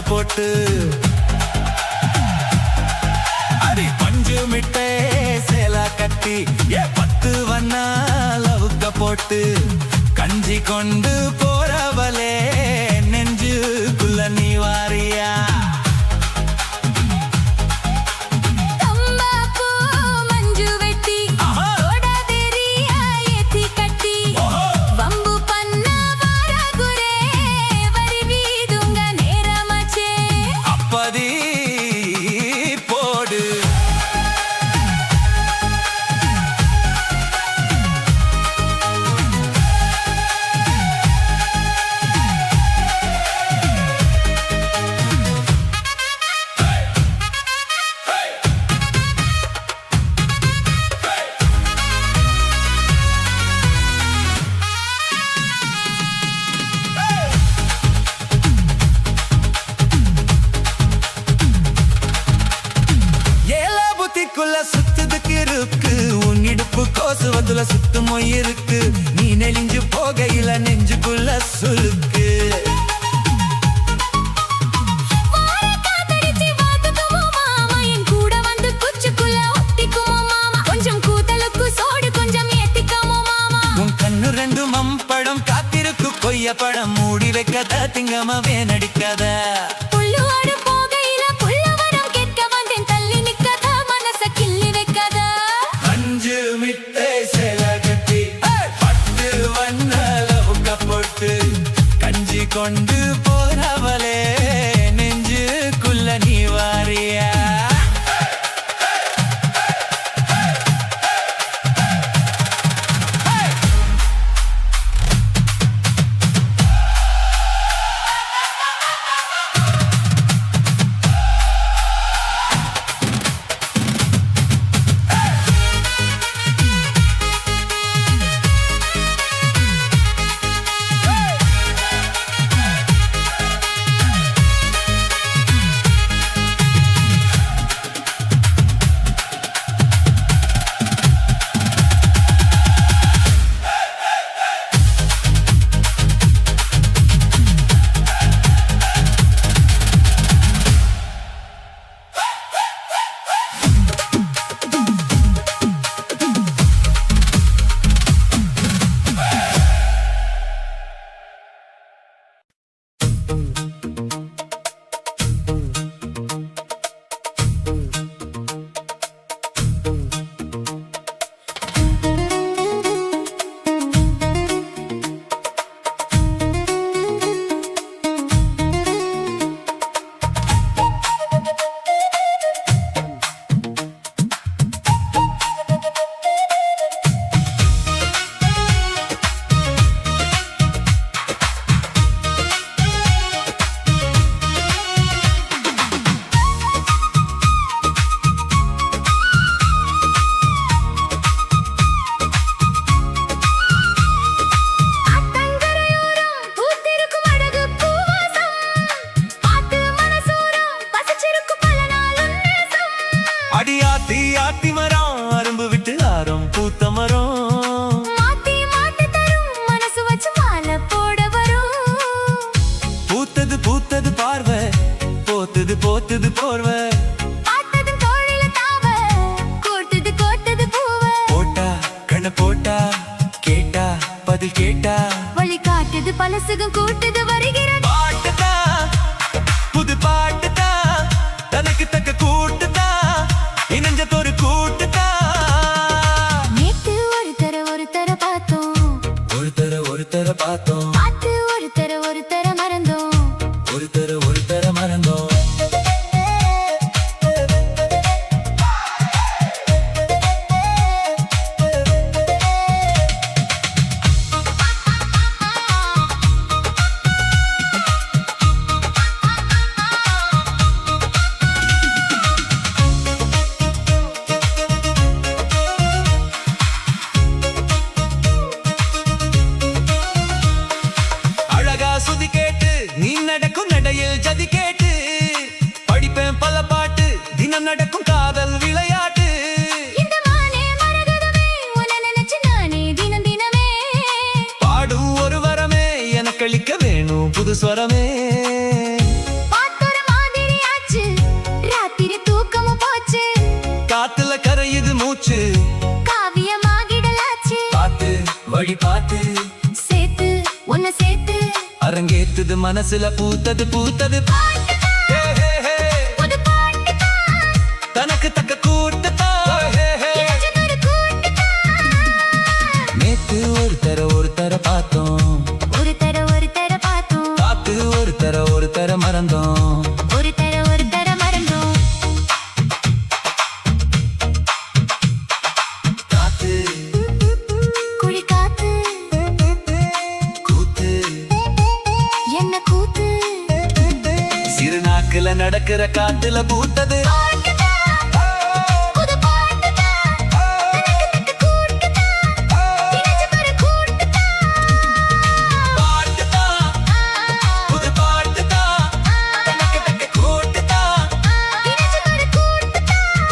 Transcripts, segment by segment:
போட்டு அடி பஞ்சு மிட்டே சேலா கட்டி 10 வண்ணா லவுக்க போட்டு கஞ்சி கொண்டு போறவளே நெஞ்சுக்குள்ள நீ வாரியா சுத்துதுக்கு இருக்கு உன் இடுப்பு கோசுவதுல சுத்துமோ இருக்கு நீ நெளிஞ்சு போகையில நெஞ்சுக்குள்ள சுருக்கு உன் கண்ணு ரெண்டு மம்படம் காத்திருக்கு கொய்ய படம் மூடி வைக்காத திங்கமாவே நடிக்காத கஞ்சி கொண்டு போறவளே நெஞ்சுக்குள்ள நீ வாரியா போத்துது போர்வ போட்டா கண்ண போட்டா கேட்டா பதில் கேட்டா வழி காட்டுது பலசுகம் கூட்டுது வருகிறது பாட்டுதா புது பாட்டுதா தனக்கு தக்க கூட்டுதா இணைஞ்சதொரு கூட்டுதா நேத்து ஒரு தர பார்த்தோம் ஒரு தர பார்த்தோம் பார்த்து ஒரு தர மறந்தோம் ஒரு தர மறந்தோம் ஜதி கேட்டு படிப்பேன் பல பாட்டு தினம் நடக்கும் காதல் விளையாட்டு இந்த மானே மரகதமே உன்னை நினைச்சு நானே தினம் தினமே பாடும் ஒரு வரமே எனக்கு அளிக்க வேணும் புது ஸ்வரமே பாத்தொரு பூக்குது மனசுல பூத்தது பூத்தது ஹே, ஹே, ஹே. புது பாட்டுதான் தனக்கு தக்க கூட்டுதான் ஹே, ஹே. இளைஞனொரு கூட்டுதான் நேத்து ஒருத்தர பார்த்தோம் ஒரு தர பார்த்தோம் பார்த்து ஒருத்தர மறந்தோம் ஒரு தர மறந்தோம் காத்து குழி காத்து கூத்து என்ன கூத்து சிறு நாக்குல நடக்கிற காத்துல பூத்தது பாட்டுதான் புது பாட்டுதான் தனக்கு தக்க கூட்டுதான் இளைஞனொரு கூட்டுதான் பாட்டுதான் புது பாட்டுதான் தனக்கு தக்க கூட்டுதான் இளைஞனொரு கூட்டுதான்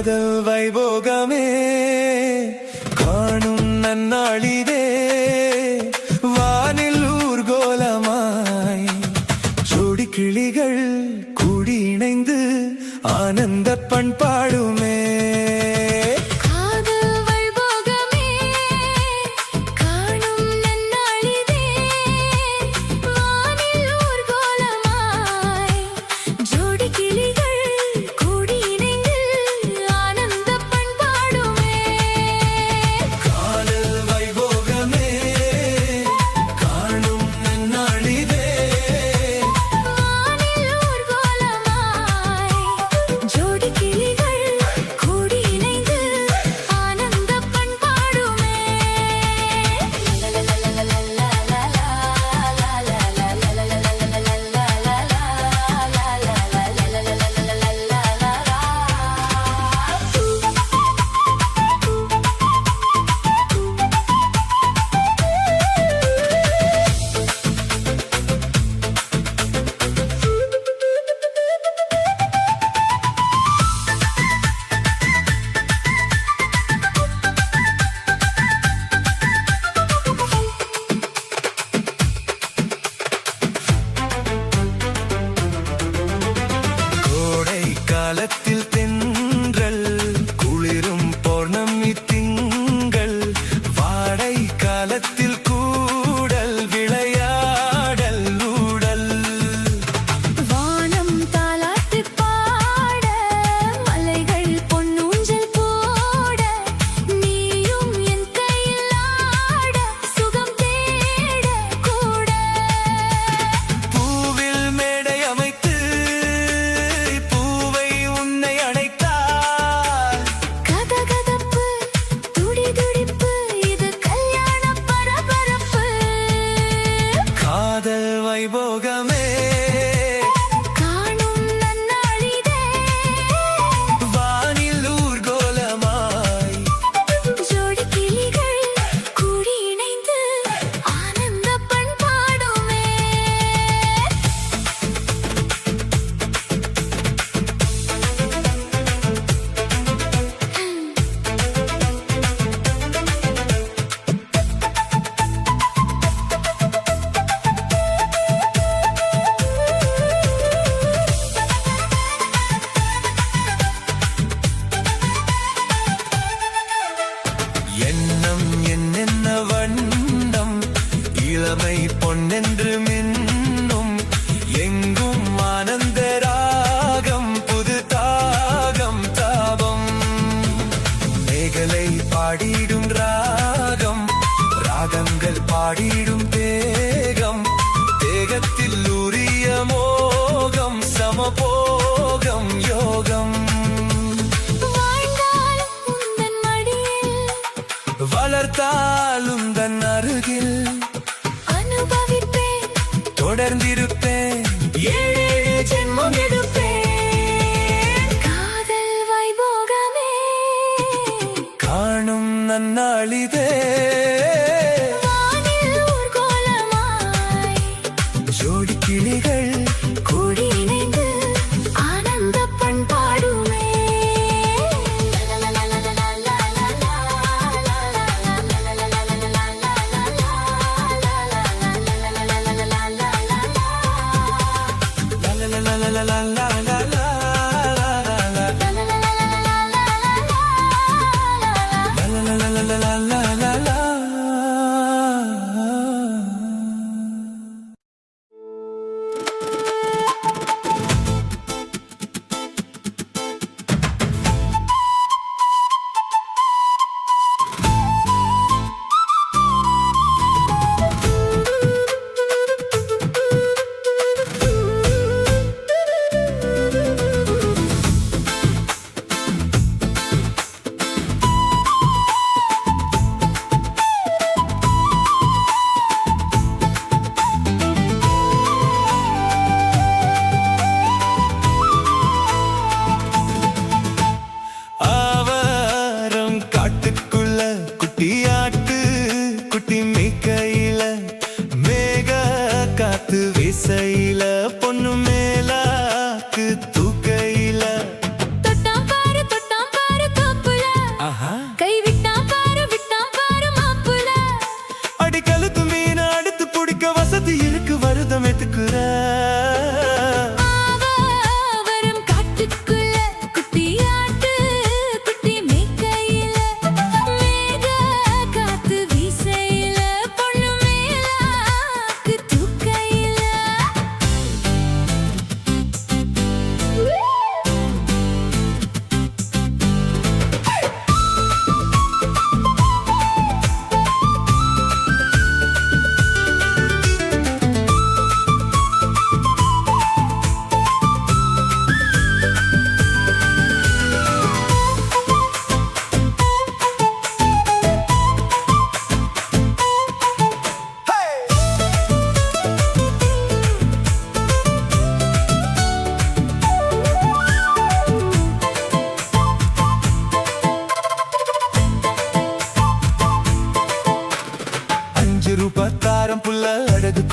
காதல் வைபோகமே காணும் நன்னாளிதே வானில் ஊர்கோலமாய் ஜோடி கிளிகள் கூடி இணைந்து ஆனந்த பண்பாடுமே காலத்தில் தென்றல் குளிரும் பௌர்ணமி திங்கள் வாடை காலத்தில் கூடல் விளையாடல் ஊடல் வானம் தாலாட்டு பாட மலைகள் பொன்னூஞ்சல் போட நீயும் என் கையில் ஆட சுகம் தேட கூட பூவில் மேடை அமைத்து காதல் வைபோகமே காணும் நன்னாளிதே வானில் ஊர்கோலமாய் ஜோடி கிளிகள் கூடி இணைந்து ஆனந்த பண்பாடுமே எண்ணம் என்னென்ன வண்ணம் இளமை பொன்னென்று மின்னும் எங்கும் ஆனந்த ராகம் புது தாகம் தாபம் மேகலை பாடிடும் ராகம் ராகங்கள் பாடிடும் தேகம் தேகத்தில் உரிய மோகம் சமபோகம் யோகம் வளர்த்தாலும் தன் அருகில் அனுபவிப்பேன் தொடர்ந்திருப்பேன் ஏழு ஜென்மம் எடுப்பேன் காதல் வைபோகமே காணும் நன்னாளிதே வானில் ஊர்கோலமாய் ஜோடி கிளிகள் கூடி இணைந்து ஆனந்த பண்பாடுமே la la la la la la la la la la la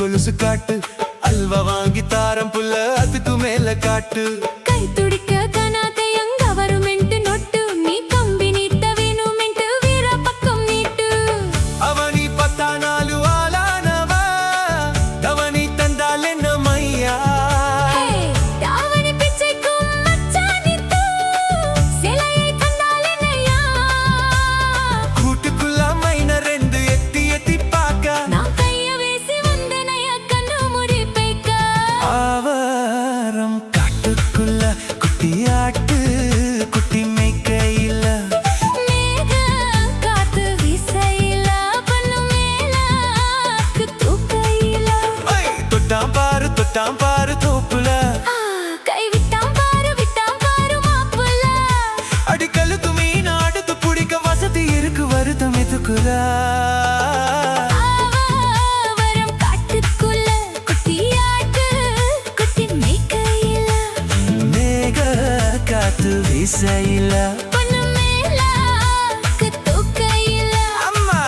கொலுசு காட்டு அல்வா வாங்கி தாரம் புள்ள அதுக்கு மேல காட்டு கை துடிக்க கனாத்தை அங்க வருமென்ட்டு நொட்டு நீ கம்பி நீட்ட வேணுமென்ட்டு வீர பக்கம் நீட்டு அவனி பத்தா நாலு ஆளானவ தவணி தந்தால் என்ன மையா தாவணி பிச்சைக்கும் மச்சானித்து சிலையை கண்டால் என்னையா கூட்டுக்குள்ள மைன ரெண்டு எத்தி எத்தி பாக்க நான் கைய வீசி வந்தனையா கண்ணு முடி பேக்க ஆவாரம் காட்டுக்குள்ள குட்டியாட்டு குட்டி மேய்க்கையில மேக காத்து வீசையில பண்ணு மேல தூக்கையில தொட்டாம் பாரு தோப்புல கை விட்டாம் பாரு மாப்புல அடிக்கலுக்கு மீன் ஆடுத்து பிடிக்க வசதி இருக்கு வருத்தம் எதுக்குல ஆவாரம் காட்டுக்குள்ள குட்டியாட்டு குட்டி மேய்க்கையில மேக காத்து வீசையில பண்ணு மேல தூக்கையில அம்மா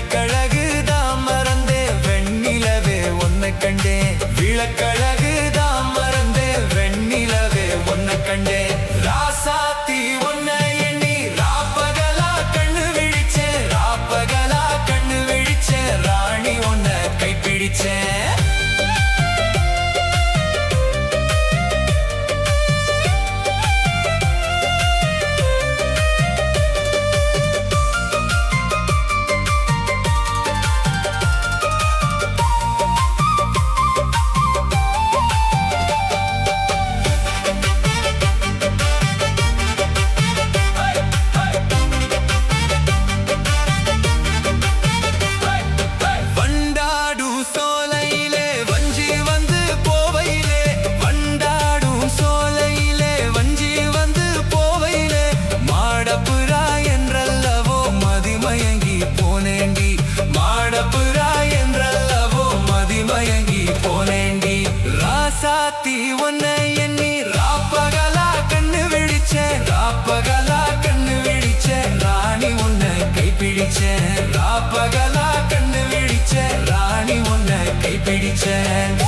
விளக்கழகு தான் மறந்தே வெண்ணிலவே ஒன்ன கண்டேன் விளக்கழகு தான் மறந்தே வெண்ணிலவே ஒன்ன கண்டேன் ராசாத்தி ஒன்ன எண்ணி ராப்பகலா கண்ணு விழிச்சேன் ராப்பகலா கண்ணு விழிச்சேன் ராணி ஒன்ன கைப்பிடிச்சேன் சாத்தி ஒன்னை எண்ணி ராப்பகலா கண்ணு விழிச்சேன் ராப்பகலா கண்ணு விழிச்சேன் ராணி உன்னை கைப்பிடிச்சேன் ராப்பகலா கண்ணு விழிச்சேன் ராணி உன்னை கைப்பிடிச்சேன்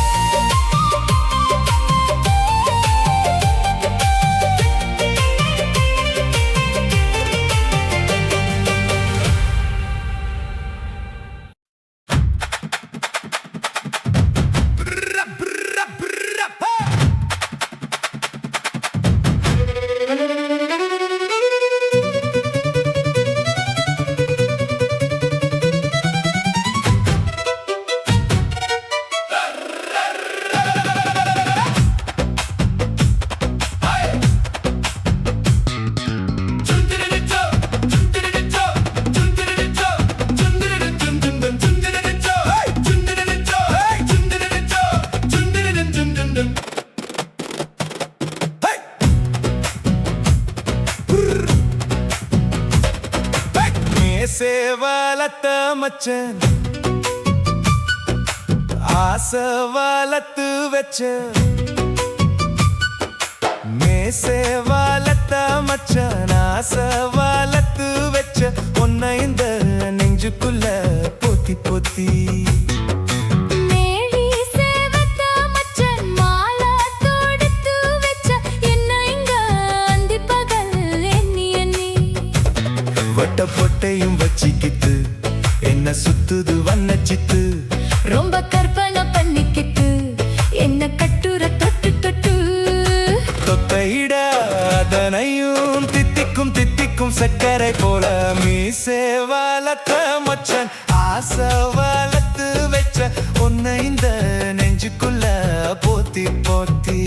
சேவலத்த மச்சன் ஆசை வளர்த்து வச்ச மேசேவலத்த மச்சன் ஆசை வளர்த்து வச்ச உன்னை இந்த நெஞ்சுக்குள்ள பொத்தி பொத்தி வட்ட பொட்டையும் வச்சிக்கிட்டு என்ன சுத்துது வண்ணச்சித்து ரொம்ப கற்பனை பண்ணிக்கிட்டு என்ன கட்டுற தொட்டு தொட்டு தொத்தையிட அதனையும் தித்திக்கும் தித்திக்கும் சக்கரை போல மீசே வளர்த்த மச்சன் ஆசை வளர்த்து வச்ச உன்னை இந்த நெஞ்சுக்குள்ள போத்தி போத்தி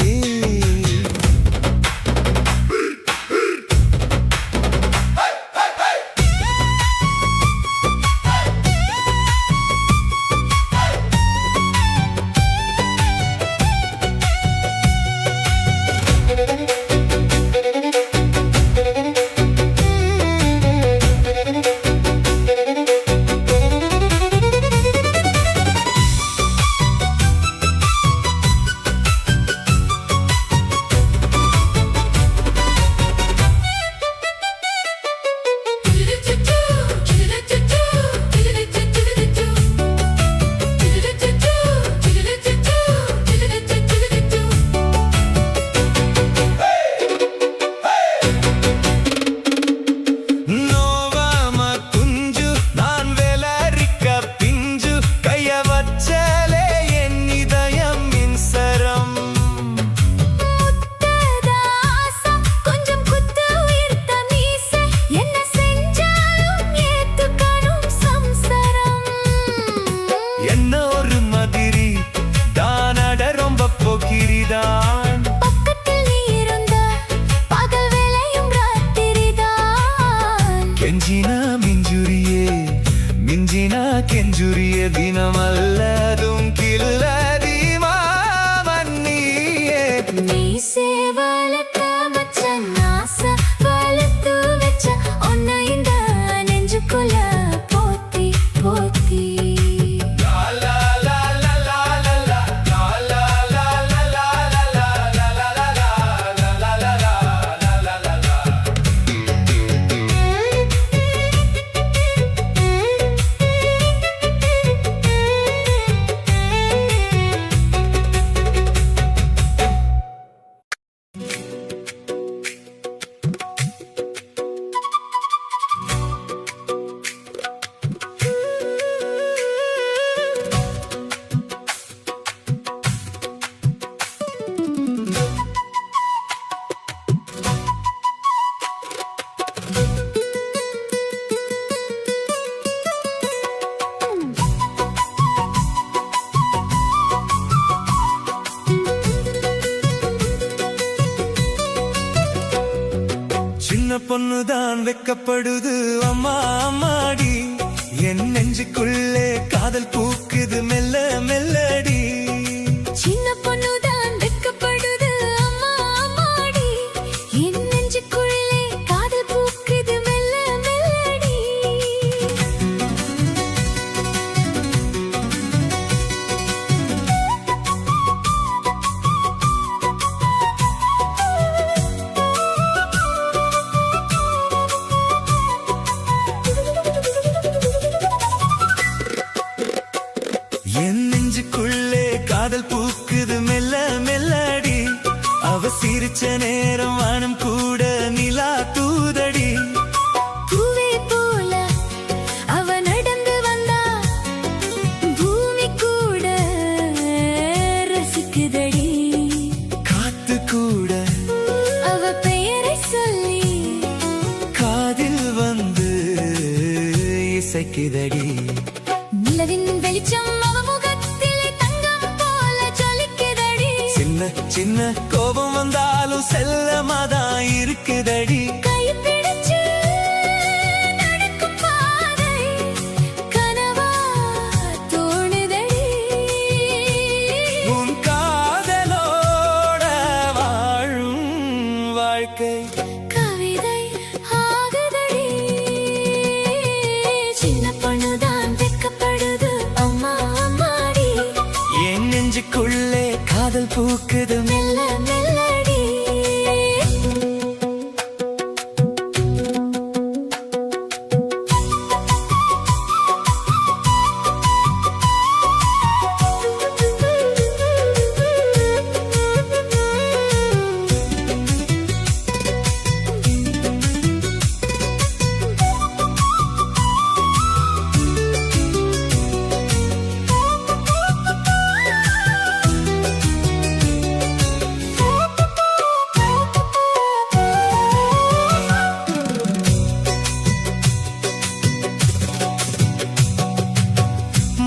கெஞ்சுரிய தினமல்லதும் கில்லதி மாமன்னியே நீ சேவலத்த மச்சன் ஆசை வளர்த்து வச்ச உன்னை இந்த நெஞ்சுக்குள்ள போத்தி போத்தி சின்ன பொண்ணுதான் வெக்கப்படுது அம்மா அம்மாடி என் நெஞ்சுக்குள்ளே காதல் பூக்குது மெல்ல மெல்லடி சின்ன பொண்ணுதான் வெக்கப்படுது அம்மா அம்மாடி என் நெஞ்சுக்குள்ளே காதல் பூக்குது மெல்ல மெல்லடி என் நெஞ்சுக்குள்ளே காதல் பூக்குது மெல்ல மெல்லடி அவ சிரிச்ச நேரம் வானம் கூட நிலா தூதடி பூவே போல அவ நடந்து வந்தா பூமி கூட ரசிக்குதடி காத்து கூட அவ பெயரை சொல்லி காதில் வந்து இசைக்குதடி நிலவின் வெளிச்சம் அவ முகத்திலே தங்கம் போல ஜொலிக்குதடி சின்ன சின்ன கோபம் வந்தாலும் செல்லமாதான் இருக்குதடி கை பிடிச்சு நடக்கும் பாதை கனவா தோணுதடி உன் காதலோட வாழும் வாழ்க்கை கவிதை ஆகுதடி சின்ன பொண்ணுதான் வெக்கப்படுது அம்மா அம்மாடி என் நெஞ்சுக்குள்ளே காதல் பூக்குது மெல்ல மெல்லடி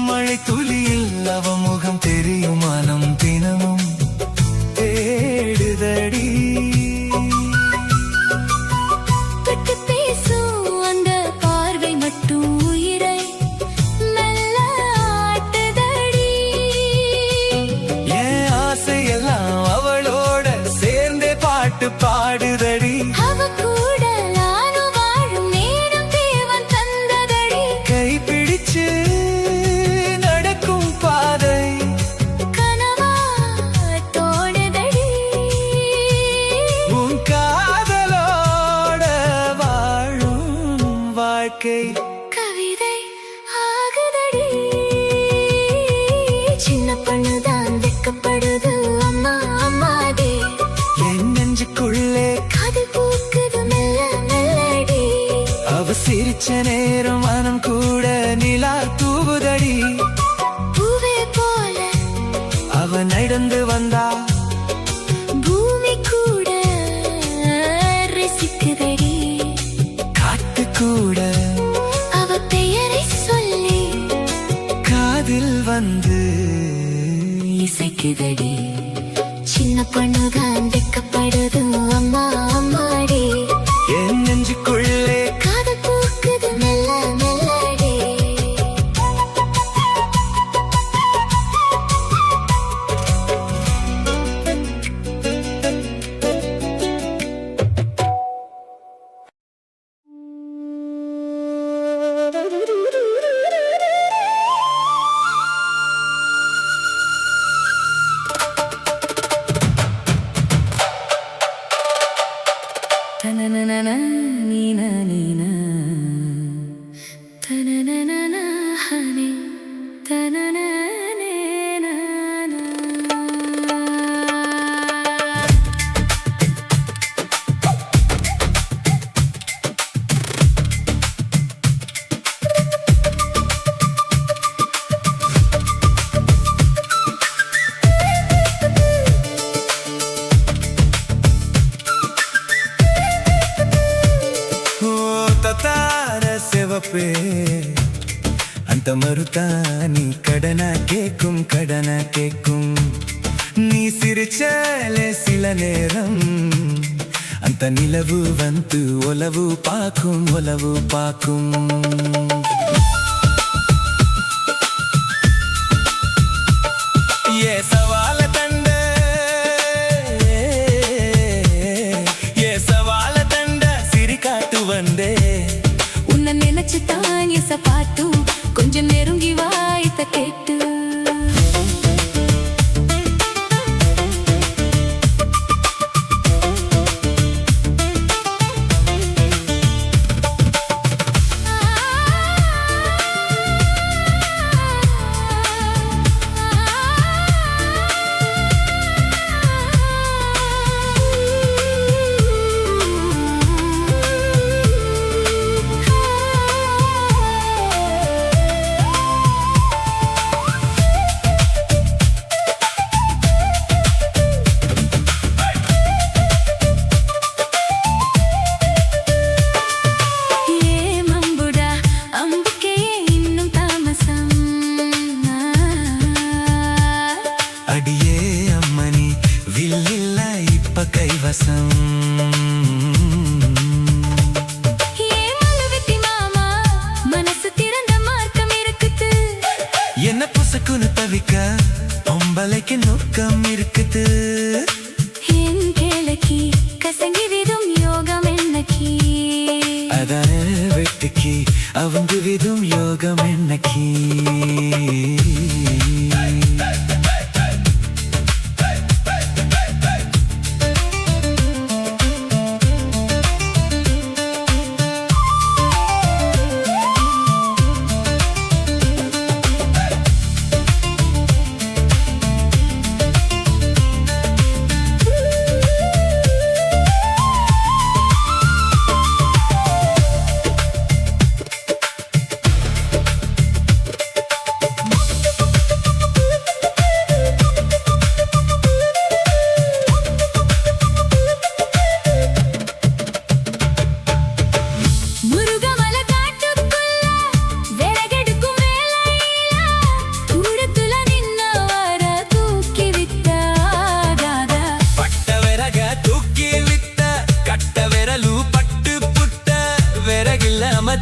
மழை துளியில் அவ முகம் தெரியும் மனம் தினமும் தேடுதடி தொட்டு பேசும் அந்த பார்வை மட்டும் உயிரை மெல்ல ஆட்டுதடி என் ஆசையெல்லாம் அவளோட சேர்ந்தே பாட்டு பாடுதடி அவ கூட நானும் வாழும் நேரம் தேவன் தந்ததடி கை பிடிச்சு நடக்கும் பாதை கனவா தோணுதடி உன் காதலோட வாழும் வாழ்க்கை கவிதை ஆகுதடி சின்ன பொண்ணுதான் வெக்கப்படுது அம்மா அம்மாடி என் நெஞ்சுக்குள்ளே காதல் பூக்குது மெல்ல மெல்லடி அவ சிரிச்ச நேரம் மனம் கூட நிலா தூவுதடி பூவே போல அவ நடந்து வந்தா பூமி கூட ரசிக்குதடி காத்து கூட அவ பெயரை சொல்லி காதில் வந்து இசைக்குதடி சின்ன பொண்ணுதான் வெக்கப்படுது அம்மா அம்மாடி என் நெஞ்சுக்குள்ளே காதல் பூக்குது மெல்ல மெல்லடி தனனனன நீன நீன தனனனன ஹனி தனனனே நானா తతార సెవపే అంత మరుతా నీ కడన కేக்கும் நீ சிரிச்சாலே சில நேரம் ಅಂತ ನಿಲವು ಬಂತು ಒಲವು ಪಾಕುಂ ఏ సవాల తండ ఏ సవాల తండ సిరికాటు వందే உன்னை நினைச்சு தான் இச பாட்டு கொஞ்சம் நெருங்கி வாய்த்த கேட்டு அடியே அம்மனி வில்லில்ல இப்ப கைவசம் என்ன புசக்குன்னு தவிக்க பொம்பளைக்கு நோக்கம் இருக்குது என் கேளக்கி கசங்கி விதும் யோகம் என்னக்கி அதான வெட்டுக்கி அவங்க விதும் யோகம் என்னக்கி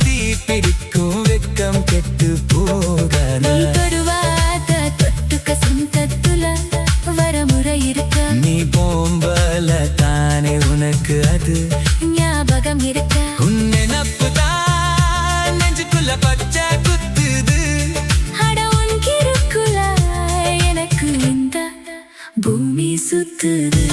தீ பிடிக்கும் வெக்கம் கெட்டு போகன தொடுவாத தொட்டுக்க சொந்தத்துல வரமுறை இருக்க நீ போம்பல தானே உனக்கு அது ஞாபகம் இருக்க உன் நினப்பு தான் நெஞ்சுக்குள்ள பச்சை குத்துது அட உன் கிருக்குள்ள எனக்கு இந்த பூமி சுத்துது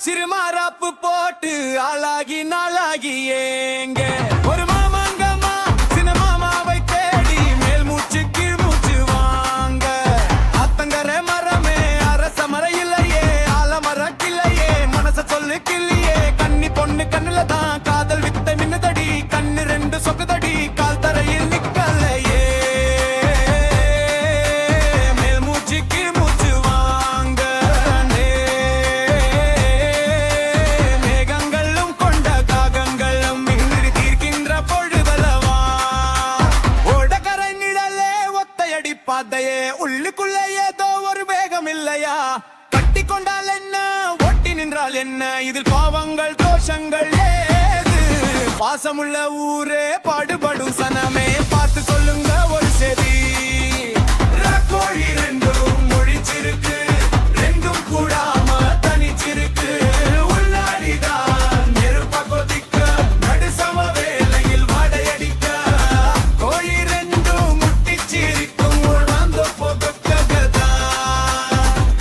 சிறுமாராப்பு போட்டு ஆளாகி நாளாகி ஏங்க ஒரு மாமாங்கம்மா சின்னமாமாவை தேடி மேல் மூச்சு கீழ் மூச்சு வாங்க அத்தங்கர மரமே அரச மர இல்லையே ஆலமர கிள்ளையே மனச சொல்லு கிள்ளியே கன்னி பொண்ணு கண்ணுல தான் காதல் வித்த மின்னுதடி கண்ணு ரெண்டு சொக்குதடி கால் தரையில் நிக்கலையே மேல் மூச்சு கீழ் மூச்சு வாங்க பாதையே உள்ளுக்குள்ள ஏதோ ஒரு வேகம் இல்லையா கட்டி கொண்டால் என்ன ஒட்டி நின்றால் என்ன இதில் பாவங்கள் தோஷங்கள் ஏது பாசமுள்ள ஊரே பாடுபடும் சனமே பார்த்து சொல்லுங்க ஒரு செதி கோழி ரெண்டும் மொழிச்சிருக்கு ரெண்டும் கூடாம தனிச்சிருக்கு உள்ளாடிதான் நெருப்ப கொதிக்க நடுசம வேலையில் வாடையடிக்க கோழி ரெண்டும் முட்டிச்சிருக்கு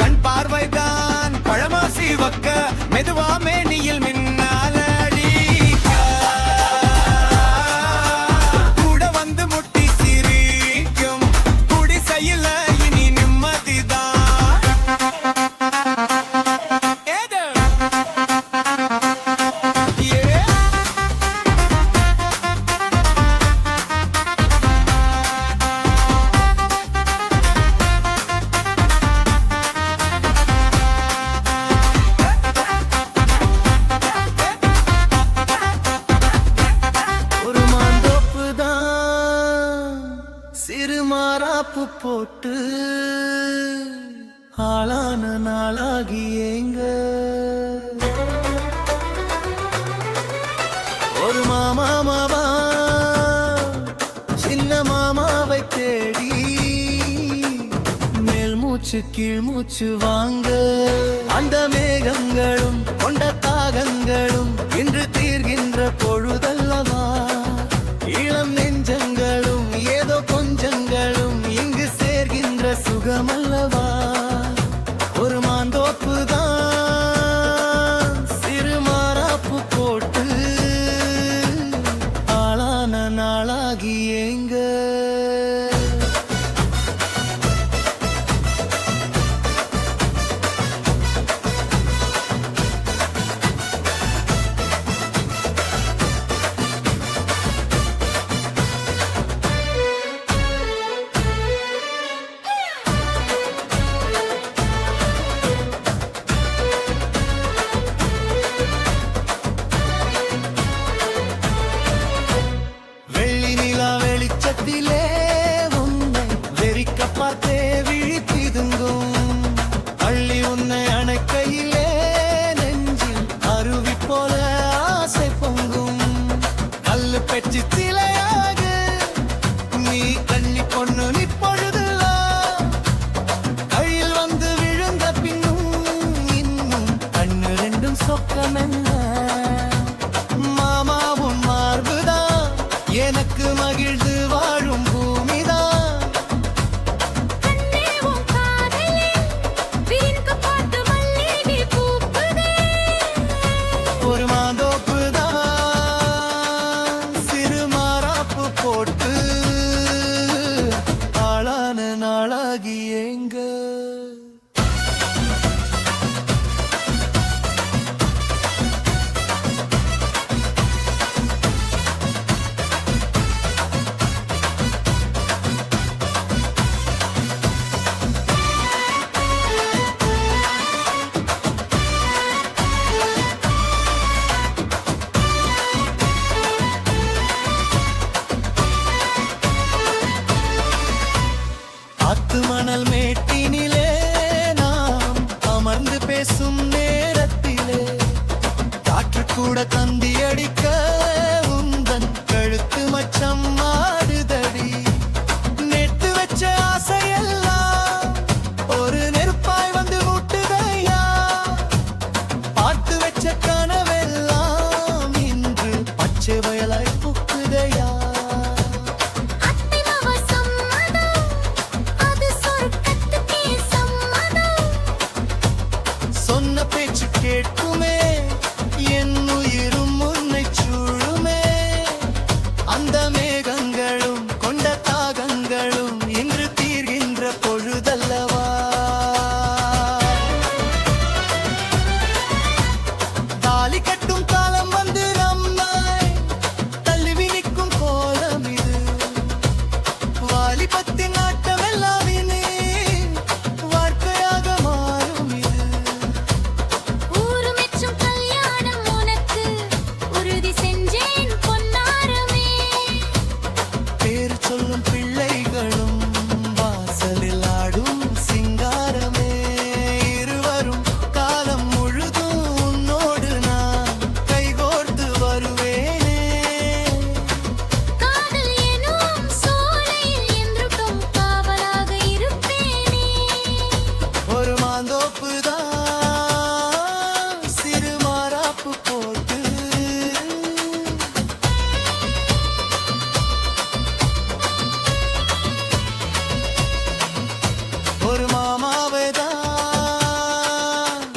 கண் பார்வைதான் பழமாசி வக்க மெது மாறாப்பு போட்டு ஆளான நாளாகி ஏங்க ஒரு மாமாவா சின்ன மாமாவை தேடி மேல் மூச்சு கீழ் மூச்சு வாங்க அந்த மேகங்களும் கொண்ட தாகங்களும் இன்று தீர்கின்ற பொழுதல்லவா இளம் நெஞ்சங்களும் ஏதோ கொஞ்சங்களும் இங்கு சேர்கின்ற சுகமல்லவா ஒரு மாந்தோப்பு தான் சிறு மாறாப்பு போட்டு ஆளான நாளாகி ஏங்க வெள்ளி நிலா வெளிச்சத்திலே உன்னை வெறிக்க பார்த்தே விழித்திதுங்கும் அள்ளி உன்னை அணைக்கையிலே நெஞ்சில் அருவி போல ஆசை பொங்கும் கல்லு பெற்று சிலையாக நீ கண்ணி பொண்ணு நீ பொழுதுலாம் கையில் வந்து விழுந்த பின்னும் இன்னும் கண்ணு ரெண்டும் சொக்கமென்ன மாமாவும் மார்புதான் எனக்கு மகிழ்ந்து வாழும் பூமிதான் கண்ணே உன் காதலில் வீண்கு பார்த்து மல்லிகை பூக்குதே ஒரு மாந்தோப்பு தான் சிறு மாறாப்பு போட்டு ஆளான நாளாகி ஏங்க ஆத்து மணல் மேட்டினிலே நாம் அமர்ந்து பேசும் நேரத்திலே காற்று கூட தந்தி அடிக்க உந்தன் கழுத்து மச்சம் ஆடுதடி நேத்து வச்ச ஆசையெல்லாம் ஒரு நெருப்பாய் வந்து மூட்டுதையா பார்த்து வச்ச கனவெல்லாம் இன்று பச்சை வயலாய் புக்குதையா அத்திமவ சம்மதம் அது சொர்க்கத்துக்கே சம்மதம் சொன்ன பேச்சு கேட்குமே என் உயிரும் உன்னை சூழுமே அந்த மேகங்களும் கொண்ட தாகங்களும் இன்று தீர்கின்ற பொழுதல்லவா தாலி கட்டும் காலம் வந்து நம்மை தள்ளுவி நிற்கும் கோலம் இது வாலிபத்தின் ஆட்டம் எல்லாம் இனி வாழ்க்கையாக மாறும் இது ஊரு மெச்சும் கல்யாணம் உனக்கு உறுதி செஞ்சேன் பொன்னாரமே பேர் சொல்லும் பிள்ளைகளும் வாசலில் ஆடும் சிங்காரமே இருவரும் காலம் முழுதும் உன்னோடு நான் கைகோர்த்து வருவேனே காதல் எனும் சோலையில் என்றும் காவலாக இருப்பேனே ஒரு மாந்தோப்பு தான் சிறு மாறாப்பு போட்டு ஒரு மாமாவை தான்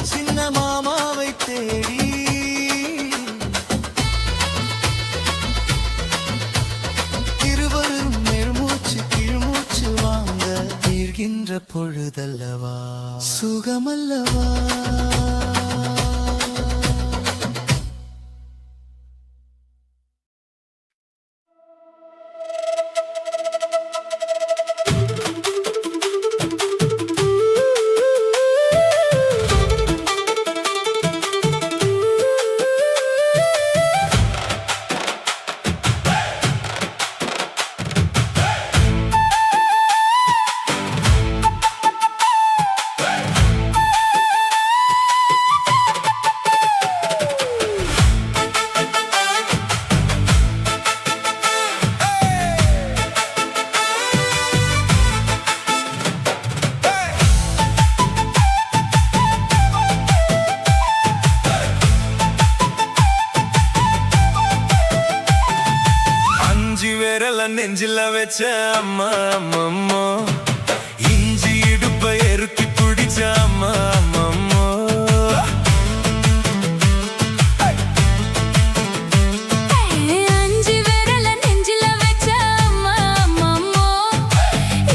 சின்ன மாமாவை தேடி இருவரும் நெருமூச்சு கீழ்மூச்சு வாங்க தீர்கின்ற பொழுதல்லவா சுகமல்லவா விரல நெஞ்சில வச்ச அம்மா அம்மம்மோ இஞ்சி இடுப்ப எருக்கி பிடிச்ச அம்மா அம்மம்மோ அஞ்சு விரல நெஞ்சில வச்ச அம்மா அம்மம்மோ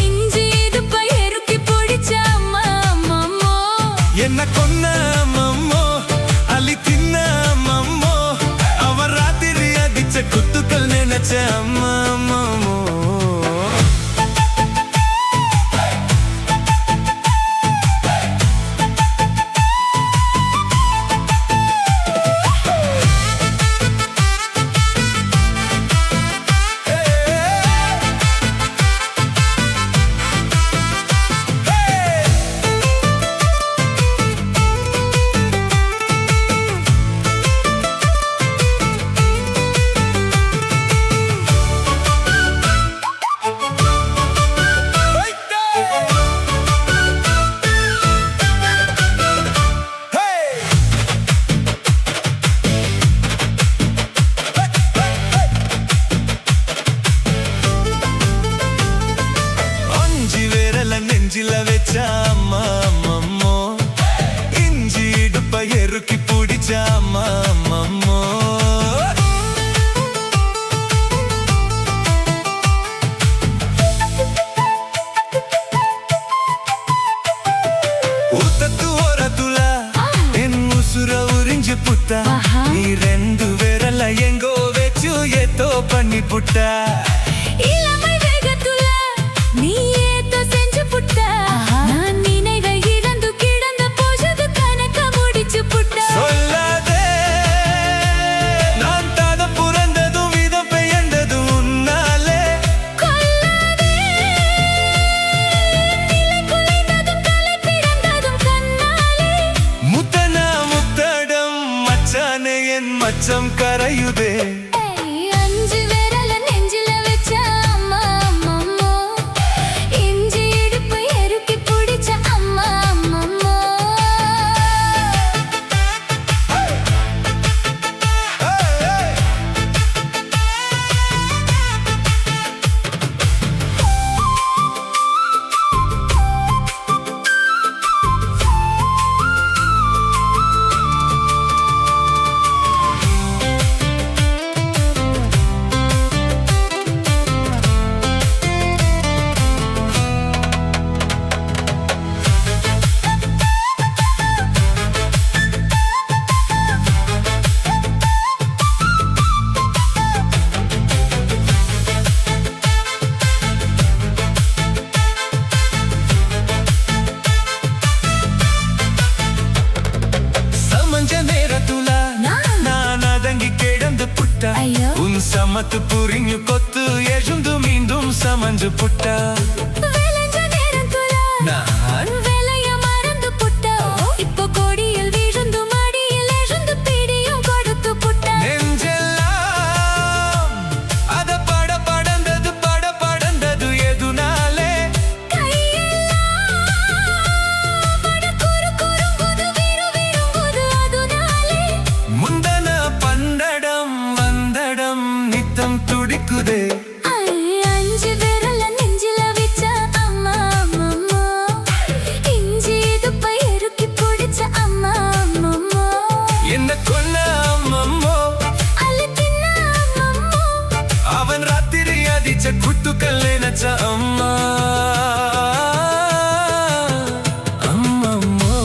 இஞ்சி இடுப்ப எருக்கி பிடிச்ச அம்மா அம்மம்மோ என்ன கொன்ன அம்மம்மோ அலி தின்ன அம்மம்மோ அவ ராத்திரி அடிச்ச குத்துக்கள் நினைச்ச அம்மா அம்மம்மோ நெஞ்சில வச்ச அம்மா அம்மம்மோ இஞ்சி இடுப்ப எருக்கி பிடிச்ச அம்மா அம்மம்மோ ஊத்தத்து ஓரத்துல என் உசுர உறிஞ்சு புட்டா நீ ரெண்டு விரல எங்கோ வச்சு ஏதோ பண்ணி புட்டா இளமை வேகத்துல நீ ஏதோ செஞ்சு புட்ட நான் நினைவை இழந்து கிடந்த போது கணக்க முடிச்சு புட்ட சொல்லாதே நான் தாத புறந்ததும் விதம் பெயர்ந்ததும் உன்னாலே கொல்லாதே நிலை குலைந்ததும் தலை பிறந்ததும் கண்ணாலே முத்தனா முத்தடம் மச்சானே என் மச்சம் கரையுதே அஞ்சு விரல நெஞ்சில வச்ச அம்மா அம்மம்மோ இஞ்சி இடுப்பு எருக்கி பிடிச்ச அம்மா அம்மம்மோ சமஞ்ச நேரத்துல நான் அதங்கி கிடந்து புட்டா ஐயோ. உன் சமத்து புரிஞ்சு கொத்து எழுந்து மீண்டும் சமஞ்சு புட்டா விளைஞ்ச நேரத்துல நான் வேலைய மறந்து புட்ட இப்போ கொடியில் விழுந்து மடியில் எழுந்து பிடியும் கொடுத்து புட்ட நெஞ்செல்லாம் அத பட படந்தது எதுனாலே கையெல்லாம் பட குறுங்குது விறுவிறுங்குது அதுனாலே முந்தன பந்தடம் வந்தடம் நித்தம் துடிக்குதே அஞ்சு விரல நெஞ்சில வச்ச அம்மா அம்மம்மோ இஞ்சி இடுப்பை எருக்கி பிடிச்ச அம்மா அம்மம்மோ என்ன கொல்ல அம்மம்மோ அள்ளி தின்ன அம்மம்மோ அவன் ராத்திரி அடிச்ச குத்துக்கள் நினைச்ச அம்மா அம்மம்மோ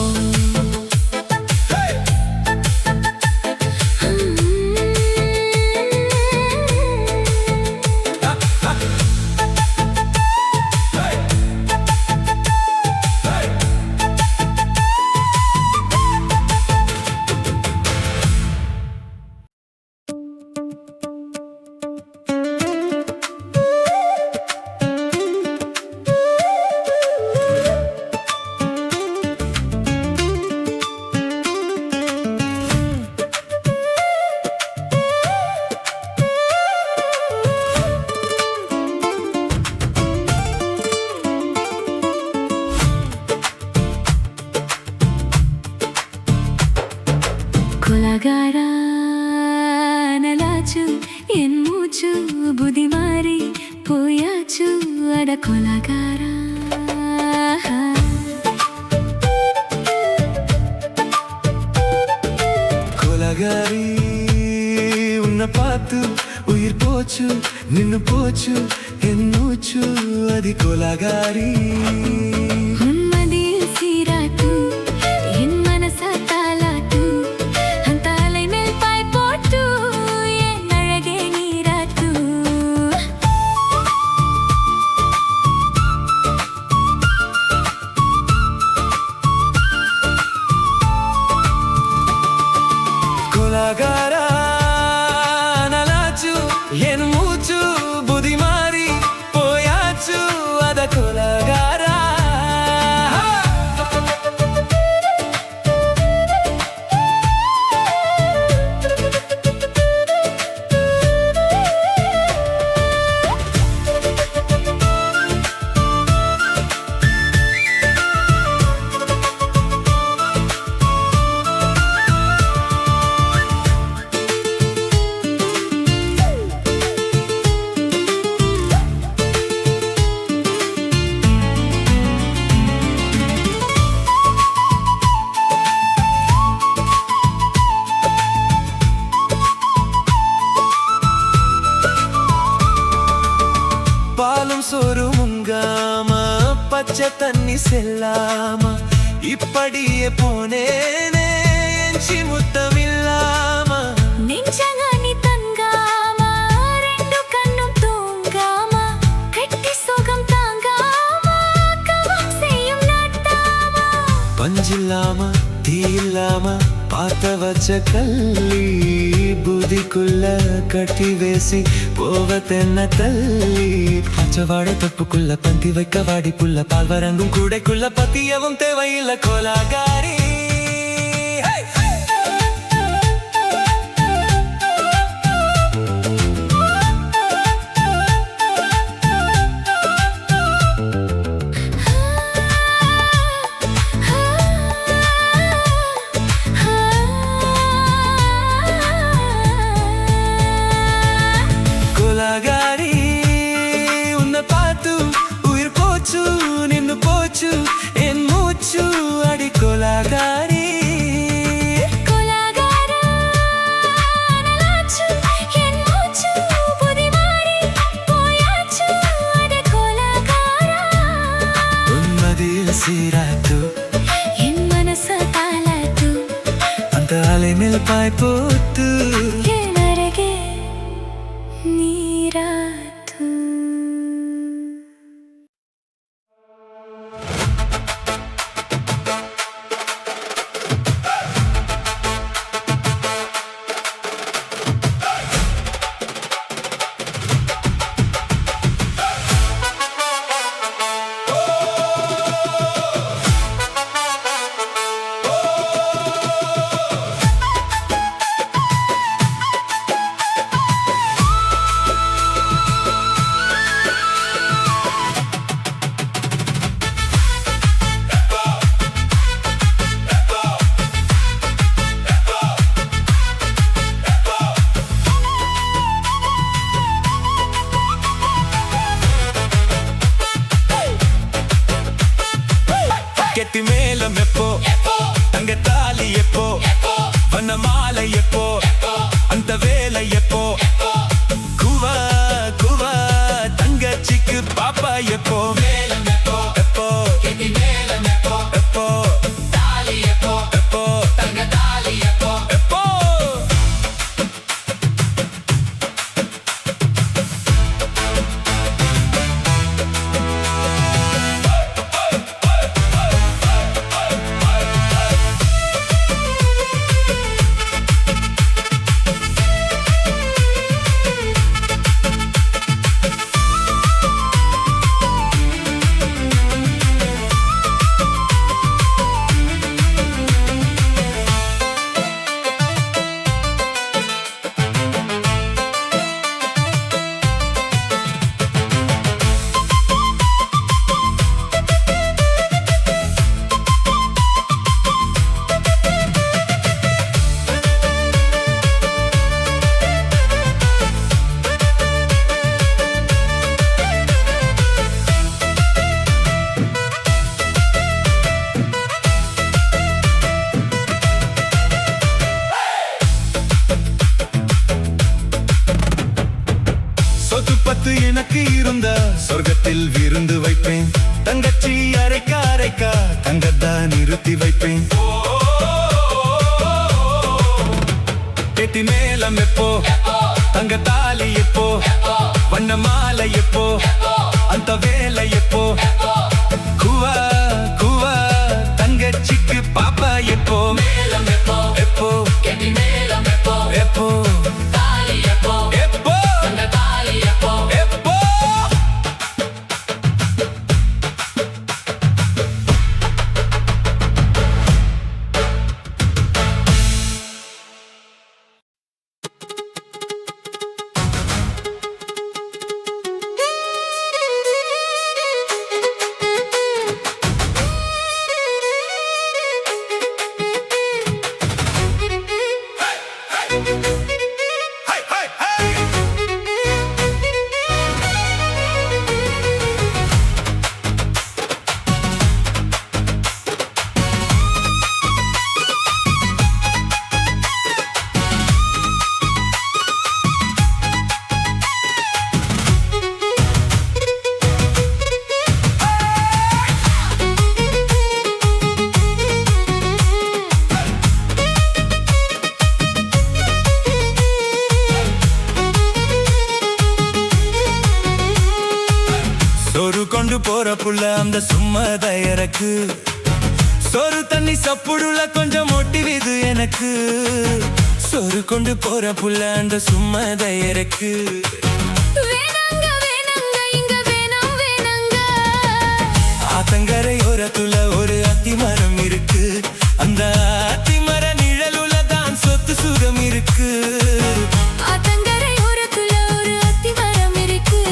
கொலகார கொலகாரி உன்னை பார்த்து உயிர் போச்சு நின்னு போச்சு என் மூச்சு அது கொலகாரி உன்மதியில் சீராட்டு என் மனச தாலாட்டு அந்த அலை மேல் பாய் போட்டு என் அழகே நீராட்டு கொலகார நலாச்சு என் மூச்சு புதி மாறி போயாச்சு அத கொலகார பாலும் சோறும் உங்காம பச்சை தண்ணி செல்லாம இப்படியே போனேனே எஞ்சி முத்தமில்லாம நெஞ்சங்கனி தங்காம ரெண்டு கண்ணும் தூங்காம கட்டி சுகம் தாங்காம கவம் செய்யும் நாட்டாம பஞ்சில்லாம தீ இல்லாம பார்த்த வச்ச கல்லி புதிக்குள்ள கட்டி வேசி போவ தென்ன தள்ளி பச்சவாட தொப்புக்குள்ள பந்தி வைக்க வாடி புள்ள பால் வரங்கும் கூடைக்குள்ள பத்தியவும் தேவையில்லை கோலாகாரி கொலகாரி உன்னை பார்த்து உயிர் போச்சு நின்னு போச்சு என் மூச்சு அடி கொலகாரி கொலகார நலாச்சு என் மூச்சு புதி மாறி போயாச்சு அட கொலகார உன்மதியில் சீராட்டு என் மனச தாலாட்டு அந்த அலை மேல் பாய் போட்டு என் அருகே நீராட்டு கெட்டி மேலம் எப்போ தங்க தாலி எப்போ வண்ண மாலை எப்போ அந்த வேலை எப்போ குவா குவா தங்கச்சிக்கு பாப்பா எப்போ எப்போ எப்போ எப்போ எப்போ சம்பத்து எனக்கு இருந்தா சொர்க்கத்தில் விருந்து வைப்பேன். தங்கச்சி அரைக்கா அரைக்கா தங்கத்தான் நிறுத்தி வைப்பேன். கெட்டி மேலம் எப்போ, தங்க தாலி எப்போ, வண்ண மாலை எப்போ, அந்த வேலை எப்போ, குவா குவா தங்கச்சிக்கு பாப்பா எப்போ, மேலம் எப்போ எப்போ, கெட்டி மேலம் எப்போ எப்போ, தாலி எப்போ எப்போ, தங்க தாலி எப்போ எப்போ. சோறு கொண்டு போற புள்ள அந்த சும்மாத இறக்கு, சோறு தண்ணி சப்புடுல கொஞ்சம் மொட்டிவிது எனக்கு. சோறு கொண்டு போற புள்ள அந்த சும்மாத இறக்கு. வேணாங்க வேணாங்க இங்க வேணாம் வேணாங்க. ஆத்தங்கரை ஓரத்துல ஒரு அத்திமரம் இருக்கு, அந்த அத்திமர நிழலுல தான் சொத்து சுகம் இருக்கு. ஆத்தங்கரை ஓரத்துல ஒரு அத்திமரம் இருக்கு.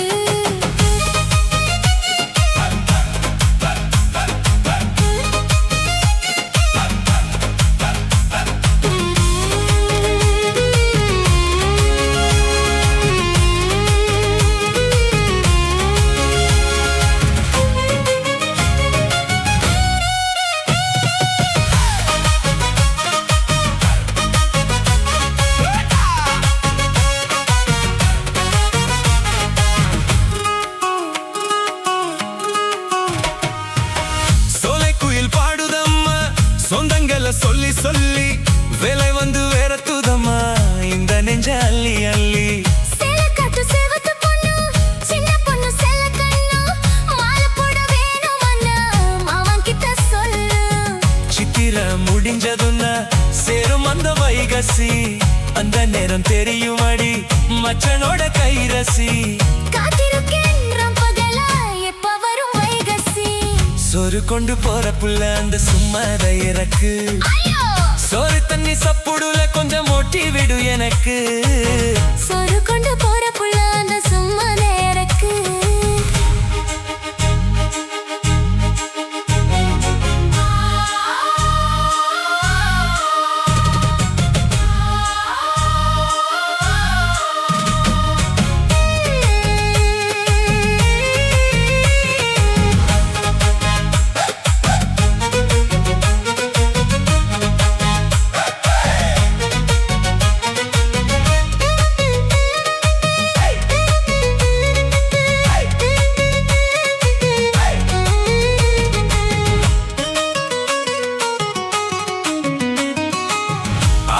சொந்தங்களை சொல்லி சொல்லி வேலை வந்து வேற தூதம்மா இந்த நெஞ்ச அள்ளி அள்ளி. சேலக்காட்டு சேவத்து பொண்ணு, சின்ன பொண்ணு செல்ல கண்ணு, மாலை போட வேணும் அண்ணா, மாமன் கிட்ட சொல்லு. சித்திர முடிஞ்சதுன்னா சேரும் அந்த வைகசி, அந்த நேரம் தெரியும் அடி மச்சனோட கைரசி. காத்திருக்கேன் ரம்பகலா, எப்ப வரும் வைகசி. சோறு கொண்டு போற புள்ள அந்த சும்மாத இறக்கு, சோறு தண்ணி சப்புடுல கொஞ்சம் மொட்டி விடு எனக்கு. சோறு கொண்டு போற புள்ள அந்த சும்மா நேரக்கு.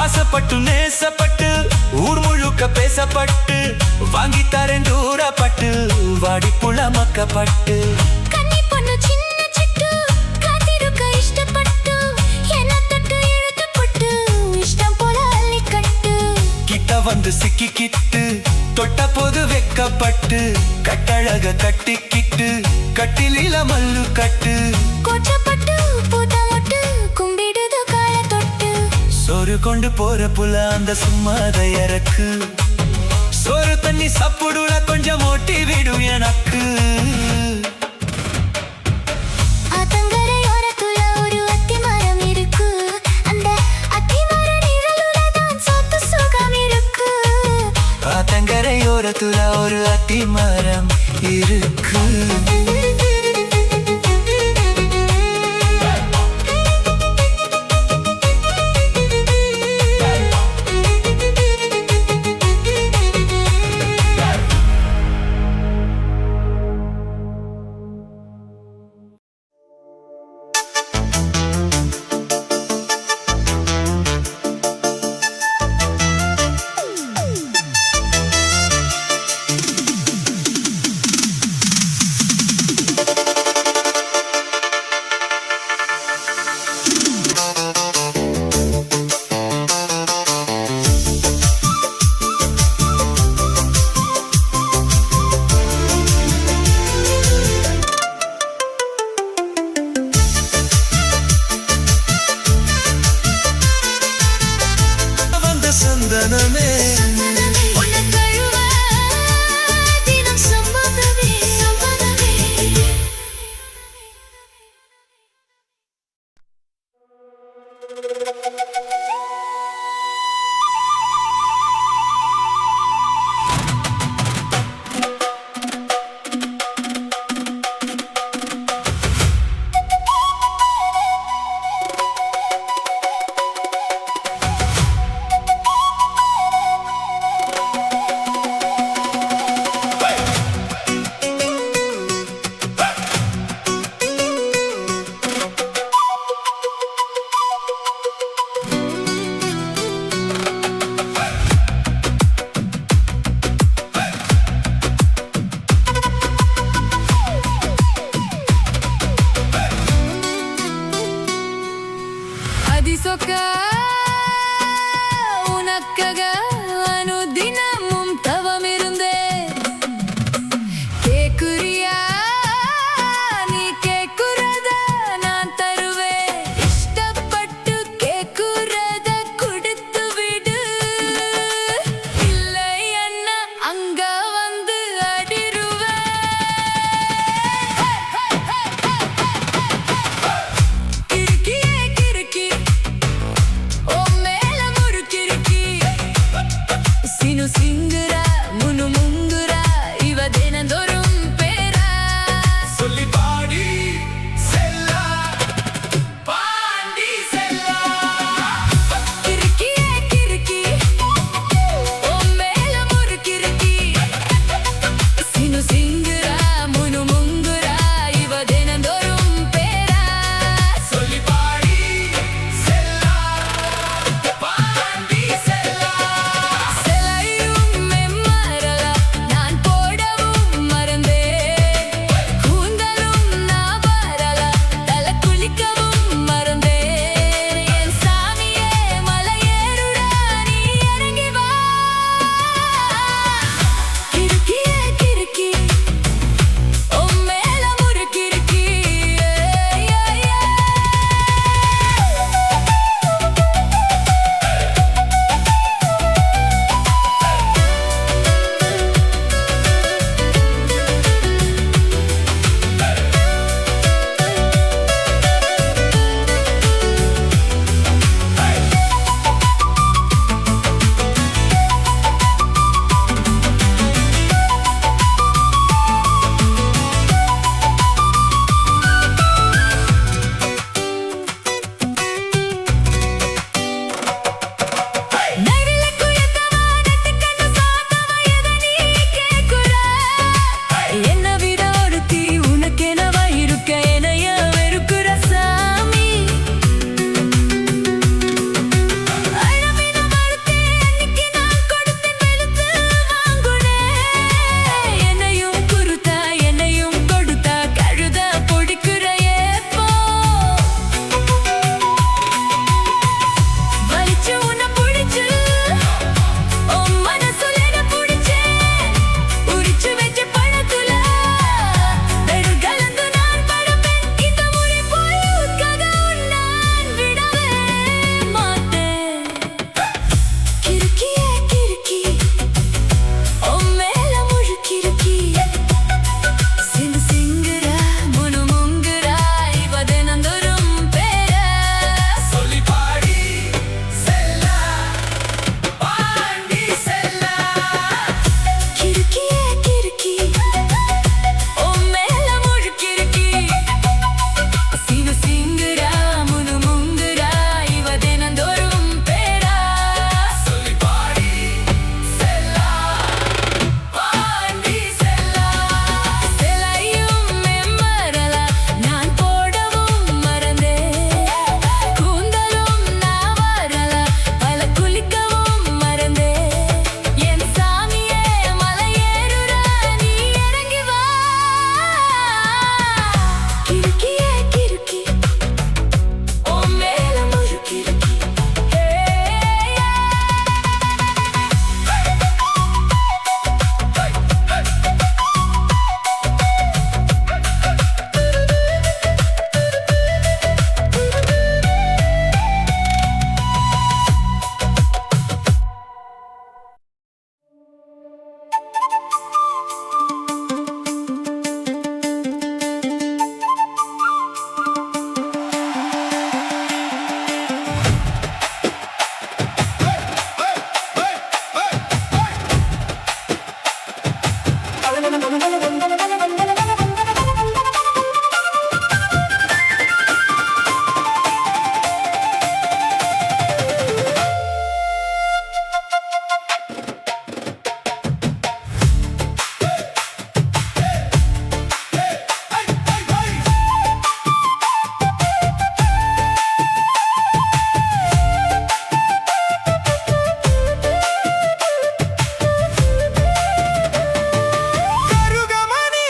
ஆசைப்பட்டு நேசப்பட்டு ஊர் முழுக்க பேசப்பட்டு வாங்கித்தாரேன் தூரப்பட்டு வாடி புலமக்கப்பட்டு. கன்னி பொண்ணு சின்ன சிட்டு, காத்திருக்க இஷ்டப்பட்டு, என்ன தொட்டு இழுத்துப்பட்டு, இஷ்டம் போல அள்ளிக்கட்டு. கிட்ட வந்து சிக்கிக்கிட்டு தொட்ட போது வெக்கப்பட்டு, கட்டழக கட்டிக்கிட்டு கட்டிலில மல்லு கட்டு. கோச்சப்பட்டு பூத்த மொட்டு, கும்பிடுது கால தொட்டு. சோறு கொண்டு போற புள்ள அந்த சும்மாத இறக்கு, சோறு தண்ணி சப்புடுல கொஞ்சம் மொட்டி விடும் எனக்கு. ஆத்தங்கரை ஓரத்துல ஒரு அத்திமரம் இருக்கு, அந்த அத்திமர நிழலுல தான் சொத்து சுகம் இருக்கு. ஆத்தங்கரை ஓரத்துல ஒரு அத்திமரம் இருக்கு. கருகமணி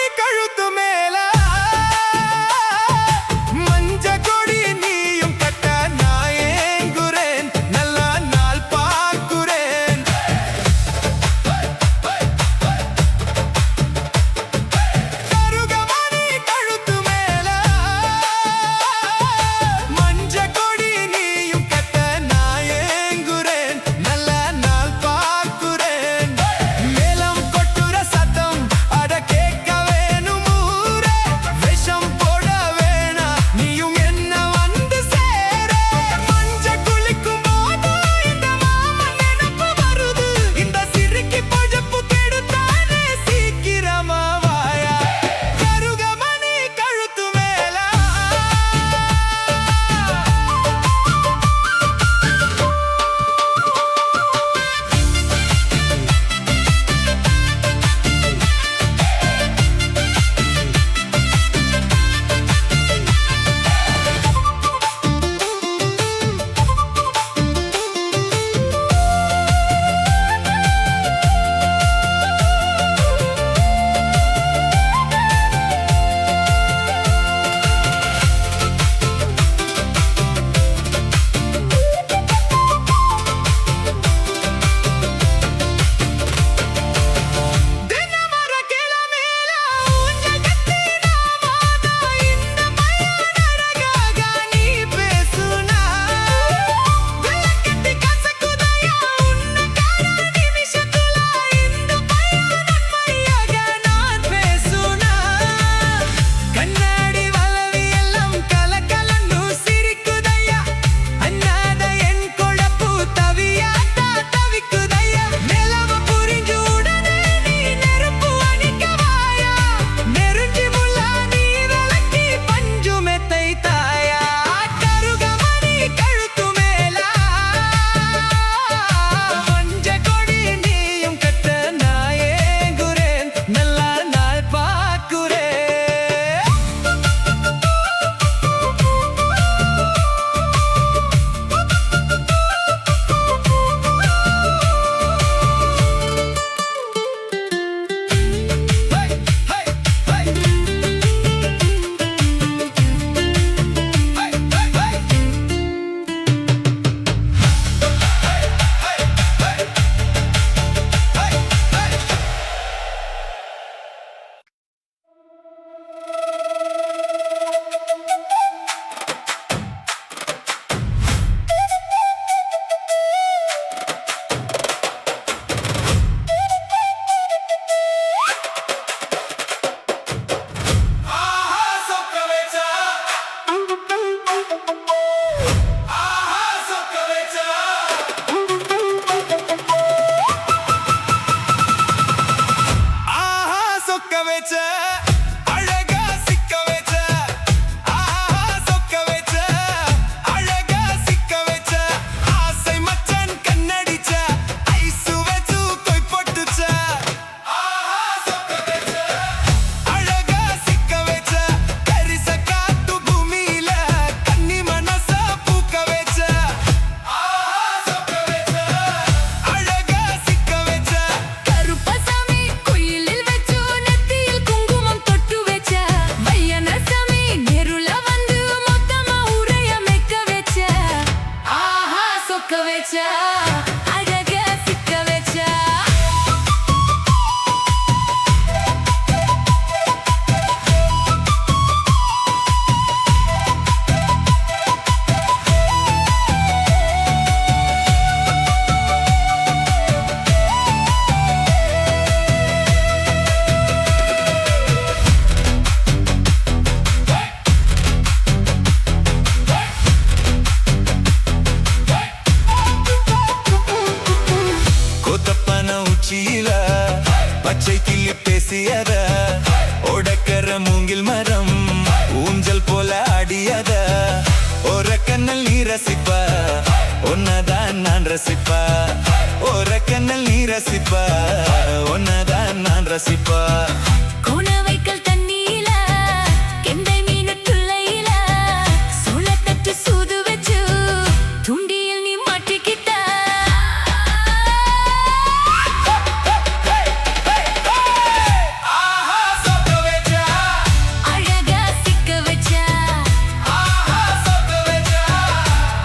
மூங்கில் மரம் ஊஞ்சல் போல ஆடியத ஒரு கண்ணல் நீ ரசிப்ப ஒன்னதான் நான் ரசிப்ப ஒரு கண்ணல் நீ ரசிப்ப ஒன்னதான் நான் ரசிப்ப கோணவைக்கல் தண்ணியில கெண்டை மீனு துள்ளையில சோளத்தட்டு சூது வச்சு துண்டியில் நீ மாட்டிக்கிட்ட அழகா சிக்க வச்ச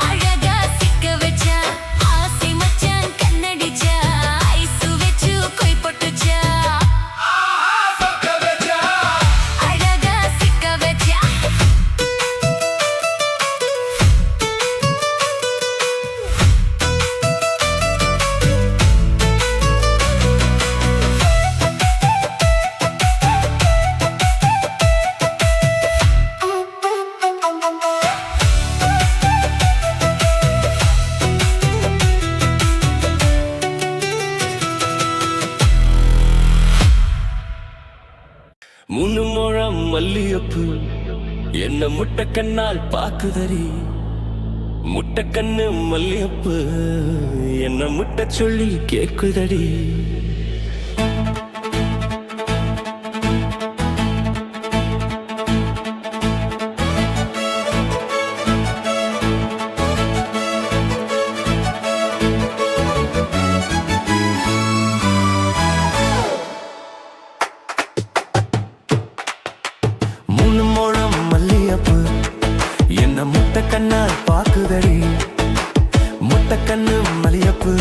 அழகா சிக்க வச்ச ஆசை மச்சான் கண்ணடிச்ச ஐசு வச்சு கொய் பொட்டுச்ச அழகா சிக்க வச்ச மூணு முழம் மல்லியப்பு என்ன முட்டை கண்ணால் பாக்குதடி முட்டை கண்ணு மல்லியப்பு என்ன முட்டை சொல்லி கேக்குதடி மூணு முழம் மல்லியப்பு என்ன முட்டை கண்ணால் பாக்குதடி முட்டை கண்ணு மல்லியப்பு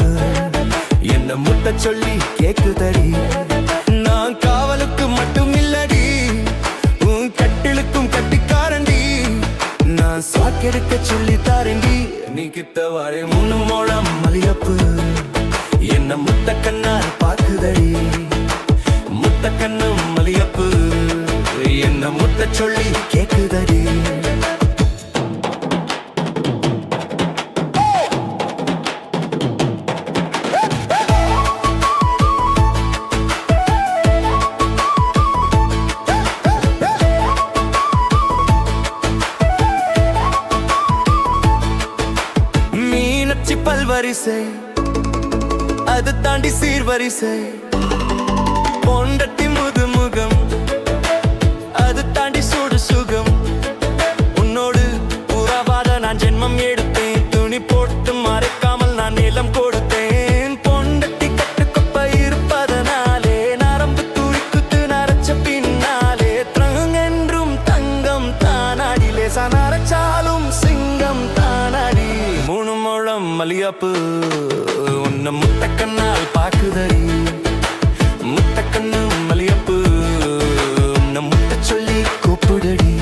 என்ன முட்டை சொல்லி கேக்குதடி நான் காவலுக்கு மட்டும் இல்லடி உன் கட்டிலுக்கும் கட்டிக்காரண்டி நான் சாக்கெடுக்க சொல்லி தாரண்டி நீ கிட்ட வாழை மூணு முழம் மல்லியப்பு என்ன முட்டை கண்ணால் பாக்குதடி முட்டை கண்ணு மல்லியப்பு என்ன முட்டை சொல்லி கேக்குதடி மீனச்சி பல்வரிசை அது தாண்டி சீர்வரிசை பொண்டட்டி முதுமுகம் அது தாண்டி சுடு சுகம் உன்னோடு உறவாத நான் ஜென்மம் எடுத்தேன் துணி போட்டு மறைக்காமல் நான் நிலம் கொடுத்தேன் பொண்டட்டி கட்டுக்கொப்ப இருப்பதனாலே நரம்பு துடிக்குத்து நரைச்ச பின்னாலே என்றும் தங்கம் தானாடி லேசா நரைச்சாலும் சிங்கம் தானாடி மூணு முழம் மல்லியப்பு உன்னை முட்டை கண்ணால் பாக்குதடி முட்டை கண்ணு மல்லியப்பு உன்னை முட்டை சொல்லி கூப்பிடுடி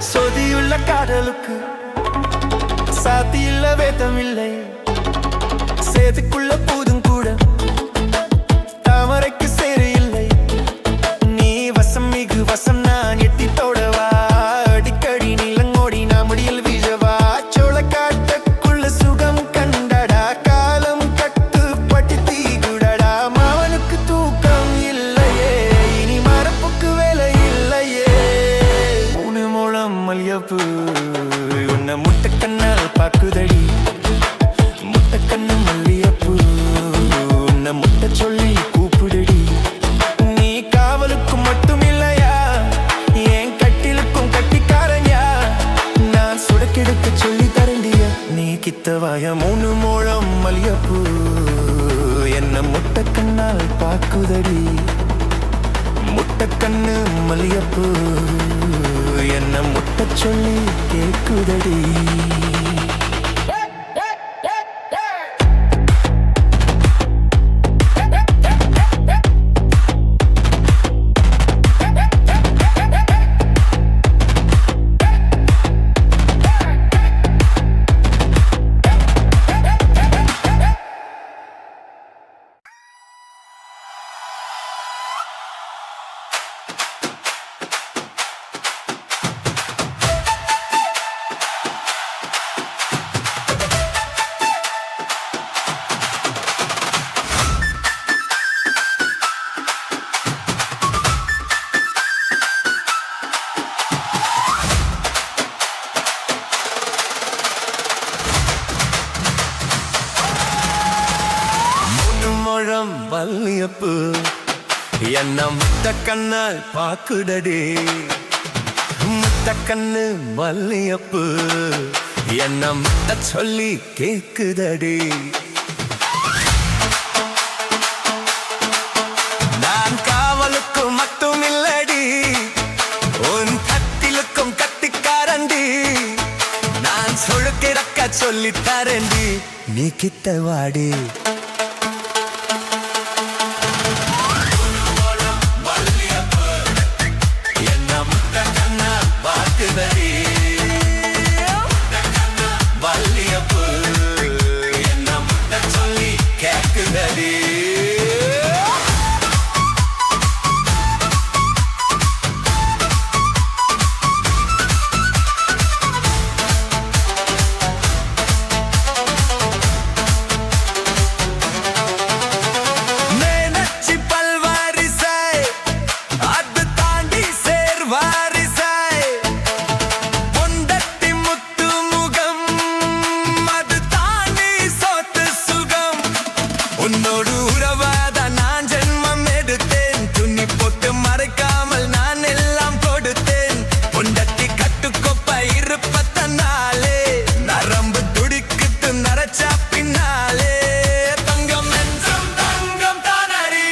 சொதியுள்ள காதலுக்கு சாத்தியுள்ள வேதமில்லை சேதுக்குள்ள பூதும் கூட தாமரைக்கு சேரு இல்லை நீ வசம் மிகு வசம் நான் எட்டி தோடவா அடிக்கடி நிலங்கோடி நான் முடியில் வீழவா சோளக்காட்டுக்குள்ள சுகம் கண்டடா காலம் கட்டுப்பட்டு தீகுடடா மாவனுக்கு தூக்கம் இல்லையே இனி மரப்புக்கு வேலை இல்லையே மூணு முழம் மல்லியப்பு உன்னை முட்டை கண்ணால் பாக்குதடி முட்டை கண்ணு மல்லியப்பு உன்னை முட்டை சொல்லி கூப்பிடுடி நீ காவலுக்கு மட்டும் இல்லையா என் கட்டிலுக்கும் கட்டிக்காரன்யா நான் சுடக்கெடுக்க சொல்லி தரண்டியா நீ கித்தவாய மூணு முழம் மல்லியப்பு என்ன முட்டை கண்ணால் பாக்குதடி முட்டை கண்ணு மல்லியப்பு என்ன முட்டை சொல்லி கேக்குதடி மல்லியப்பு என்ன முத்த கண்ணால் பாக்குதடி முத்த கண்ணு மல்லியப்பு என்ன முத்த சொல்லி கேக்குதடி நான் காவலுக்கு மட்டும் இல்லடி உன் கத்திலுக்கும் கத்திக்காரண்டி நான் சொழுக்கிடக்க சொல்லி தரண்டி நீ கிட்ட வாடி என்ன முத்த கண்ணா பாக்குதடி மல்லியப்பு என்ன முத்த சொல்லி கேக்குதடி உன்னோடு உறவாத நான் ஜென்மம் எடுத்தேன் துணி போட்டு மறைக்காமல் நான் எல்லாம் கொடுத்தேன் பொண்டட்டி கட்டுக்கொப்ப இருப்பத்தனாலே நரம்பு துடிக்கிட்டு நரச்சா பின்னாலே தங்கம் என்றும் தங்கம் தானடி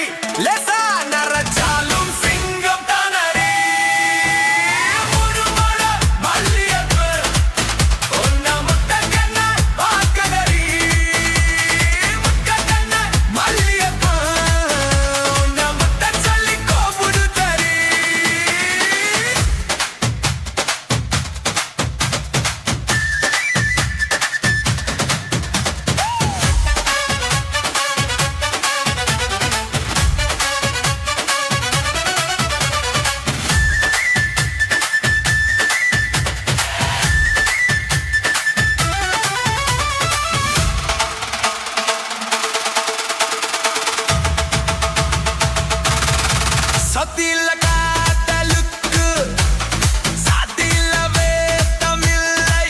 லேசா நரச்சாலும் சிங்கம் தானடி முழுமல மல்லியப்பு உன்ன முத்த கண்ணா பாக்கதடி மல்லியப்பு உன்ன முத்த சொல்லி கோபுடுதடி சத்தியில்ல காதலுக்கு சாத்தியில்லவே தமிழை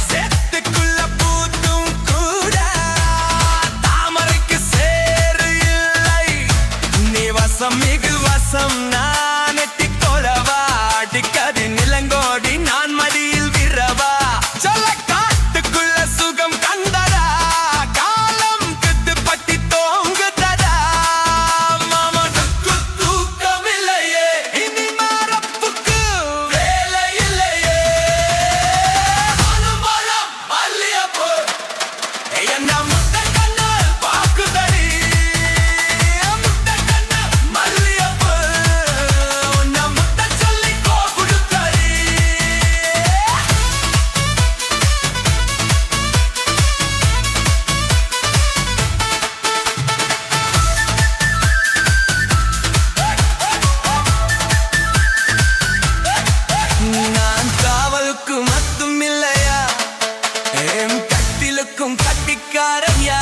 சேத்துக்குள்ள பூத்தும் கூட தாமரைக்கு சேரு இல்லை நீ வசம் மிகு வசம் நான் எட்டிக்கொள்ளவா அடிக்கடி நிலங்கோடி நான் மடியில் விரவா சொல்ல காட்டுக்குள்ள சுகம் கண்டடா காலம் கத்து பட்டி தோங்குதடா மாமனுக்கு தூக்கமில்லையே இனி மரப்புக்கு வேலை இல்லையே அனுமலம் மல்லியப்பு என்ன முத்த கண்ணால் பாக்குதடி முத்த கண்ணா மல்லியப்பு உன்ன முத்த சொல்லி கோபுடுதடி நான் காவலுக்கு மட்டும் இல்லையா என் கட்டிலுக்கும் கட்டிக்காரையா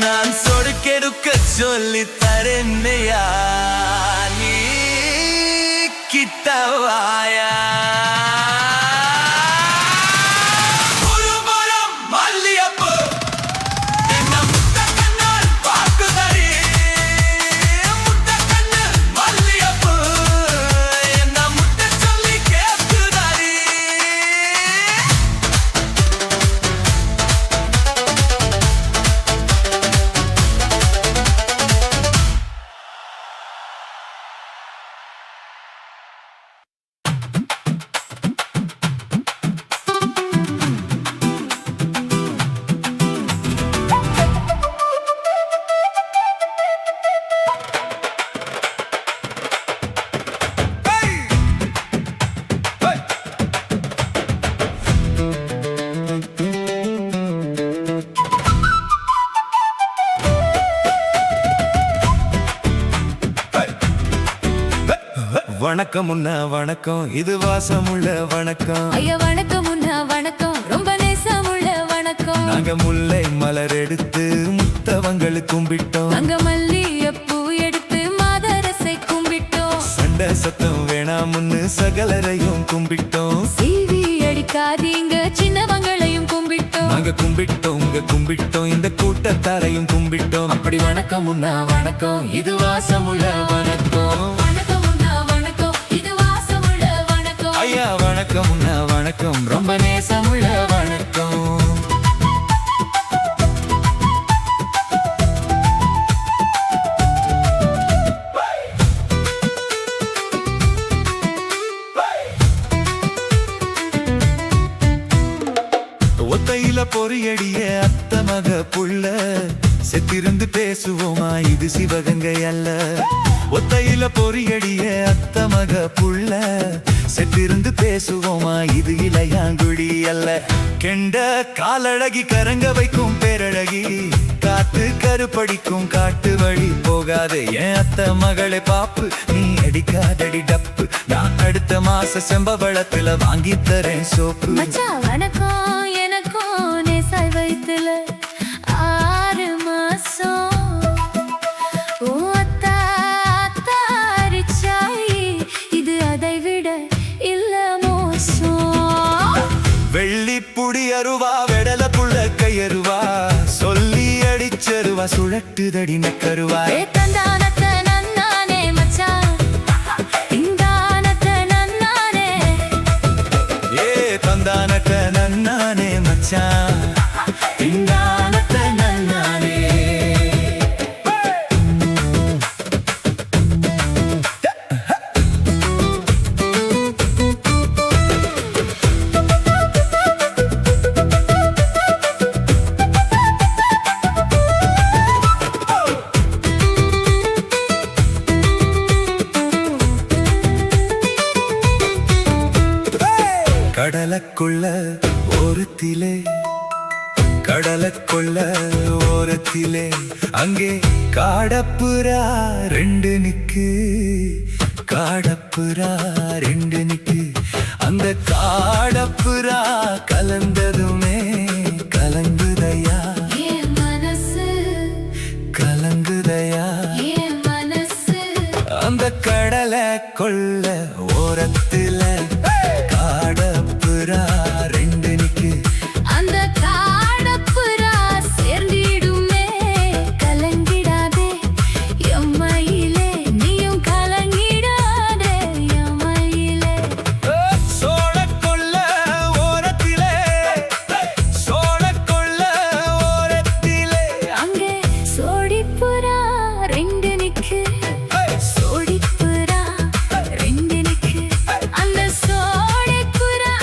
நான் சொடுக்கெடுக்க சொல்லி தரேன்னையா நீ கிட்டவாயா முழுமலம் மல்லியப்பு என்ன முத்த கண்ணால் பாக்குதடி முத்த கண்ணு மல்லியப்பு என்ன முத்த சொல்லி கேக்குதடி வணக்கம் முன்னா வணக்கம் இது வாசமுள்ள வணக்கம் ஐயா வணக்கம் உன்னா வணக்கம் ரொம்ப நேசமுள்ள வணக்கம் நாங்க முல்லை மலர் எடுத்து முத்தவங்களுக்கு கும்பிட்டோம் அங்க மல்லியப்பூ எடுத்து மாதரசை கும்பிட்டோம் சண்டை சத்தம் வேணாம்னு சகலரையும் கும்பிட்டோம் சீவி அடிக்காதீங்க சின்னவங்களையும் கும்பிட்டோம் நாங்க கும்பிட்டோம் கும்பிட்டோம் இந்த கூட்டத்தாரையும் கும்பிட்டோம். அப்படி வணக்கம் உண்ணா வணக்கம், இது வாசமுள்ள வணக்கம். வணக்கம் உண்ணா வணக்கம், இது வாசமுள்ள வணக்கம். ஐயா வணக்கம் உண்ணா வணக்கம், ரொம்ப நேசமுள்ள வணக்கம். ஒத்தையில பொறியடிய அத்த மக புள்ள, செத்திருந்து பேசுவோமா இது சிவகங்கை அல்ல. ஒத்தையில பொறியடிய அத்த மக புள்ள, செத்திருந்து பேசுவோமா இது இளையாங்குடி அல்ல. கெண்ட காலழகி கரங்க வைக்கும் பேரழகி, காத்து கருப்படிக்கும் காட்டு வழி போகாதே என் அத்த மகளை பாப்பு, நீ அடிக்காதடி டப்பு, நான் அடுத்த மாச செம்பவளத்துல வாங்கி தரேன் சோப்பு. மச்சான் வணக்கம், எனக்கும் நேசாய் வயித்துல 6 மாசம். ஓ அத்தா அத்தா அரிச்சாயி, இது அதை விட இல்ல மோசம். வெள்ளிப்புடி அருவா வெடல புள்ள கையருவா, சொல்லி அடிச்சருவா சுழட்டுதடி நக்கருவா. ஏ தந்தானத்த நன்னானே மச்சான், இந்தானத்த நன்னானே. ஏ தந்தானட்ட நன்னானே மச்சான், இந்தானட்ட நன்னானே. கடலக்குள்ள ஓரத்திலே, கடலக்குள்ள ஓரத்திலே, அங்கே காடப்புறா 2 நிக்கு, காடப்புறா 2 நிக்கு. அந்த காடப்புறா கலந்ததுமே கலங்குதையா, என் மனசு கலங்குதையா. என் மனசு அந்த கடலை கொள்ள ஓரத்தில காடப்புறா 2 நிக்கு. அந்த காடப்புறா சேர்ந்திடுமே, கலங்கிடாதே எம்மையிலே, நீயும் கலங்கிடாதே எம்மையிலே. சோழக்கொள்ள ஓரத்திலே, சோழக்கொள்ள ஓரத்திலே, அங்கே சோடிப்புறா 2 நிக்கு, சோடிப்புறா 2 நிக்கு. அந்த சோடிப்புறா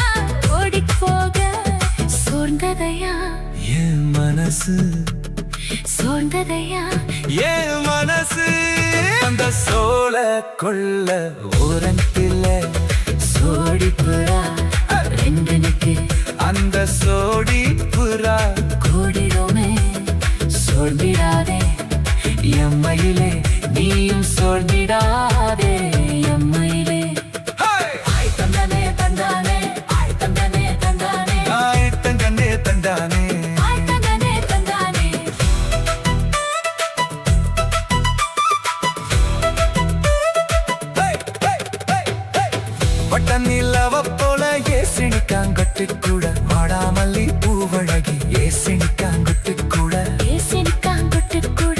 ஓடிப் போக சோர்ந்ததையா, என் மனசு சோர்ந்ததையா. என் மனசு. அந்த சோழக்கொள்ள ஓரத்திலே சோடிப்புறா 2 நிக்கு, அந்த சோடிப்புறா கூடிடுமே சோர்ந்திடாதே எம்மையிலே, நீயும் சோர்ந்திடாதே எம்மையிலே. ஆய் தந்தானே தந்தானே, ஆய் தந்தானே தந்தானே, தங்கண்ணே தந்தானே. ஆய் தந்தானே தந்தானே. வட்ட நிலவ போல ஏசினிக்காங்கட்டு கூட, வாடாமல்லி பூவழகி ஏசினிக்காங்கட்டு கூட, ஏசினிக்காங்கொட்டு கூட,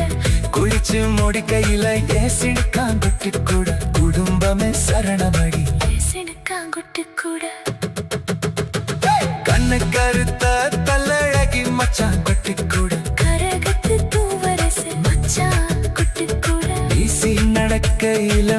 குளிச்சு முடிக்கையில ஏசினிக்காங்கட்டு கூட, குடும்பமே சரணமடி ஏசினிக்காங்கொட்டு கூட. கண்ணு கருத்த தல்லழகி மச்சான் கொட்டு கூட, கரகத்து தூவரசு மச்சான் கொட்டு கூட, வீசி நடக்கையில